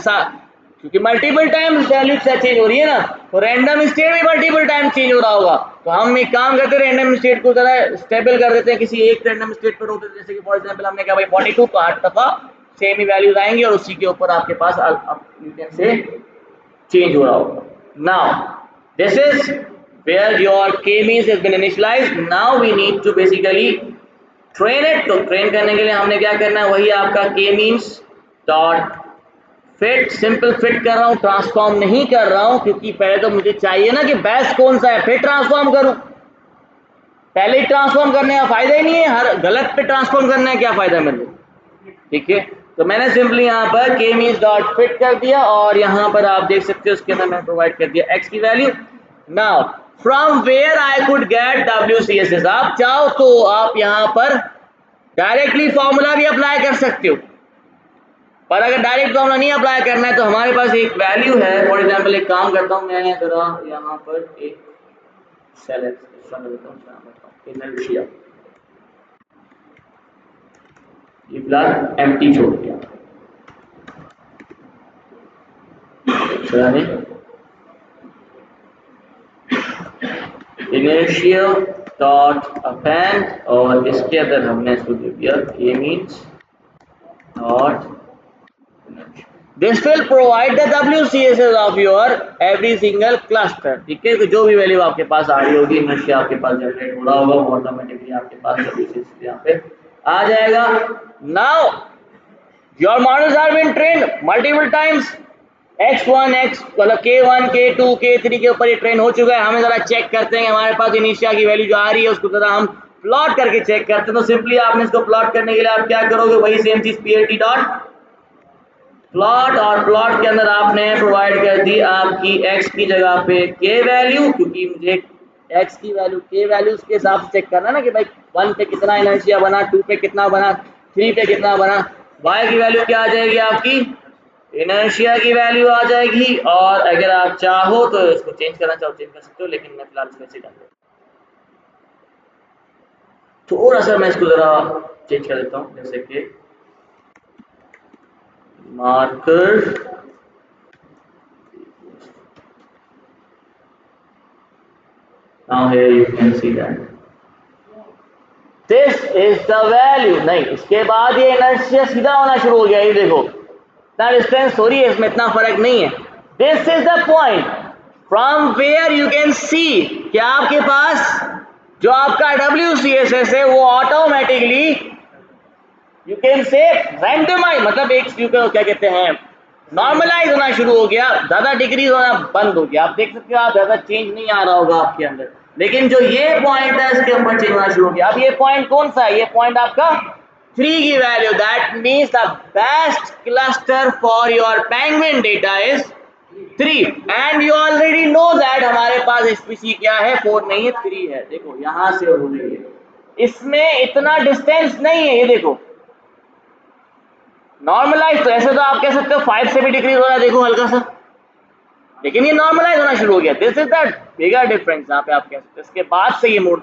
क्योंकि मल्टीपल टाइम वैल्यू चेंज हो रही है ना, तो रैंडम स्टेट भी मल्टीपल टाइम चेंज हो रहा होगा। तो हम एक काम करते हैं, रैंडम स्टेट को जरा स्टेबल कर देते हैं, किसी एक रैंडम स्टेट पर रोकते हैं। जैसे कि फॉर एग्जांपल हमने कहा भाई 42 को 8 दफा सेम ही वैल्यूज आएंगी और उसी के ऊपर आपके पास यू कैन से चेंज हो रहा होगा। Now this is where your k means has been initialized. Now we need to basically train it. तो ट्रेन करने के लिए हमने क्या करना है, वही आपका k means dot fit, simple fit कर रहा हूं, ट्रांसफॉर्म नहीं कर रहा हूं, क्योंकि पहले तो मुझे चाहिए ना कि बेस्ट कौन सा है, फिर ट्रांसफॉर्म करूं। पहले ही ट्रांसफॉर्म करने का फायदा ही नहीं है, हर गलत पे ट्रांसफॉर्म करने का क्या फायदा मेरे को। ठीक है, तो मैंने सिंपली यहाँ पर k मींस डॉट फिट कर दिया और यहाँ पर आप देख सकते हो उसके अंदर मैंने प्रोवाइड कर दिया x की value. Now from where I could get WCSS, आप चाहो तो आप यहाँ पर डायरेक्टली फॉर्मूला भी अप्लाई कर सकते हो, पर अगर डायरेक्ट फॉर्मूला नहीं अप्लाई करना है तो हमारे पास एक वैल्यू है। फॉर एग्जांपल एक काम करता हूँ मैं, जरा यहाँ पर एक सेलेक्ट कर देता हूँ इनर्शिया, ये फिलहाल एम्प्टी छोड़ दिया। इनर्शिया डॉट अपेंड और इसके अंदर हमने इसको दे दिया k means dot this will provide the WCSS of your every single cluster. ठीक है, तो जो भी वैल्यू आपके पास आ रही होगी, इनर्शिया आपके पास जनरेट हो रहा होगा, वो ऑटोमेटिकली आपके पास WCSS यहाँ पे आ जाएगा। Now your models are been trained multiple times, x1 x मतलब k1 k2 k3 के ऊपर ये ट्रेन हो चुका है। हमें जरा चेक करते हैं हमारे पास इनिशिया की वैल्यू जो आ रही है उसको जरा हम प्लॉट करके चेक करते हैं। तो सिंपली आपने इसको प्लॉट करने के लिए आप क्या करोगे, वही सेम चीज PLT डॉट प्लॉट, और प्लॉट के अंदर आपने प्रोवाइड कर दी आपकी x की जगह पे k वैल्यू, क्योंकि मुझे x की वैल्यू k वैल्यूज के हिसाब से चेक करना ना कि भाई 1 पे कितना इनर्शिया बना, 2 पे कितना बना, 3 पे कितना बना। y की वैल्यू क्या आ जाएगी, आपकी इनर्शिया की वैल्यू आ जाएगी। और अगर आप चाहो तो इसको चेंज करना चाहो चेंज कर सकते हो, लेकिन मैं फिलहाल इसको ऐसे डाल थोड़ा सा मैं इसको जरा चेंज कर देता हूँ, जैसे कि marker now here you can see that this is the value। नहीं, इसके बाद ये इनर्शिया सीधा होना शुरू हो गया, ये देखो इतना डिस्टेंस हो रही है, इसमें इतना फर्क नहीं है। This is the point from where you can see कि आपके पास जो आपका WCSS है वो automatically you can say randomize, मतलब एक क्या कहते हैं, नॉर्मलाइज होना शुरू हो गया, ज्यादा डिक्रीज होना बंद हो गया। आप देख सकते हो, आप ज्यादा चेंज नहीं आ रहा होगा आपके अंदर, लेकिन जो ये पॉइंट है इसके ऊपर चेंज होना शुरू हो गया। अब ये पॉइंट कौन सा है, ये पॉइंट आपका 3 की value, that means the best cluster for your penguin data is 3 and you already know that हमारे पास स्पीसी क्या है, 4 नहीं है 3 है। देखो यहां से हो रही है, इसमें इतना डिस्टेंस नहीं है, ये देखो नॉर्मलाइज। तो ऐसे तो आप कह सकते हो 5 से भी डिक्रीज हो रहा है, देखो हल्का सा, लेकिन ये नॉर्मलाइज होना शुरू हो गया। This is the bigger difference, यहाँ पे आप कह सकते हो इसके बाद से ये मोड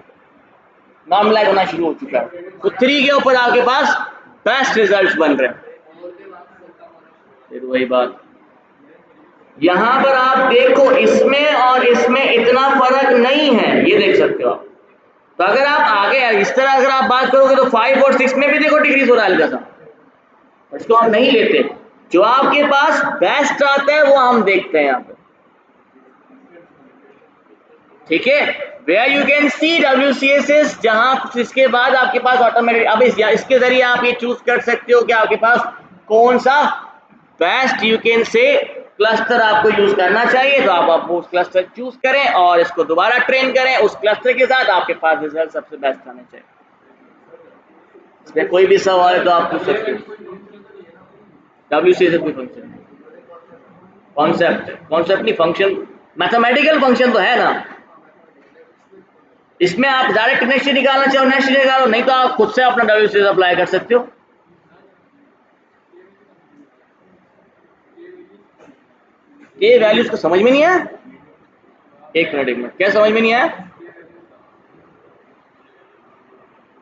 नॉर्मलाइज होना शुरू हो चुका है। तो 3 के ऊपर आपके पास बेस्ट रिजल्ट्स बन रहे हैं। फिर वही बात, यहां पर आप देखो इसमें और इसमें इतना फर्क नहीं है, ये देख सकते हो आप। तो अगर आप आगे इस तरह अगर आप बात करोगे तो 5 और 6 में भी देखो डिक्रीज हो रहा है हल्का सा, इसको हम नहीं लेते, जो आपके पास बेस्ट आता है वो हम देखते हैं यहाँ पे, ठीक है। Where you can see WCSS, जहां इसके बाद आपके पास ऑटोमेटिक, अब इसके जरिए आप ये चूज कर सकते हो कि आपके पास कौन सा बेस्ट यू कैन से क्लस्टर आपको यूज करना चाहिए, तो आप वो क्लस्टर चूज करें और इसको दोबारा ट्रेन करें उस क्लस्टर के साथ, आपके पास रिजल्ट सबसे बेस्ट आने चाहिए। इसमें कोई भी सवाल है तो आप पूछ सकते हो। WCSS कोई फंक्शन, कॉन्सेप्ट नहीं, फंक्शन, मैथमेटिकल फंक्शन तो है ना, इसमें आप डायरेक्ट नेक्स्ट निकालना चाहो नेक्स्ट निकालो, नहीं तो आप खुद से अपना WCS अप्लाई कर सकते हो। ये वैल्यूज को समझ में नहीं आया? एक मिनट, क्या समझ में नहीं आया?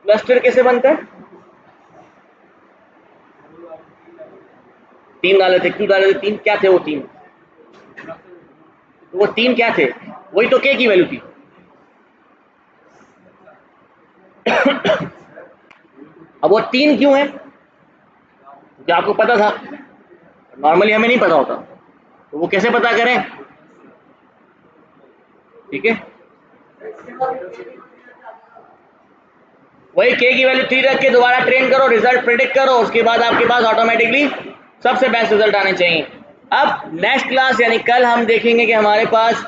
क्लस्टर कैसे बनता है? 3 डाले थे, क्यों डाले थे 3? क्या थे वो 3? वो 3 क्या थे? वही तो के की वैल्यू थी। अब वो 3 क्यों है? क्या आपको पता था? नॉर्मली हमें नहीं पता होता, तो वो कैसे पता करें? ठीक है, वही के की वैल्यू 3 रख के दोबारा ट्रेन करो, रिजल्ट प्रेडिक्ट करो, उसके बाद आपके पास ऑटोमेटिकली सबसे बेस्ट रिजल्ट आने चाहिए। अब नेक्स्ट क्लास यानी कल हम देखेंगे कि हमारे पास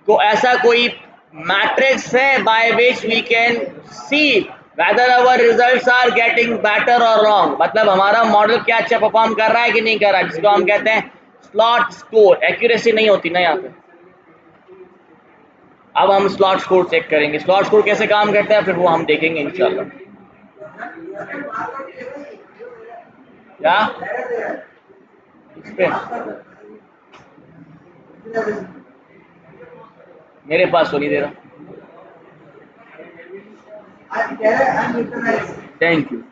को ऐसा कोई मैट्रिक्स है by which we can see whether our results are getting better और रॉन्ग, मतलब हमारा मॉडल क्या अच्छा परफॉर्म कर रहा है कि नहीं कर रहा है, जिसको हम कहते हैं स्लॉट स्कोर। एक्यूरेसी नहीं होती ना यहाँ पे, अब हम स्लॉट स्कोर चेक करेंगे, स्लॉट स्कोर कैसे काम करता है फिर वो हम देखेंगे इंशाल्लाह। क्या इस पे मेरे पास तो नहीं दे रहा। Thank you.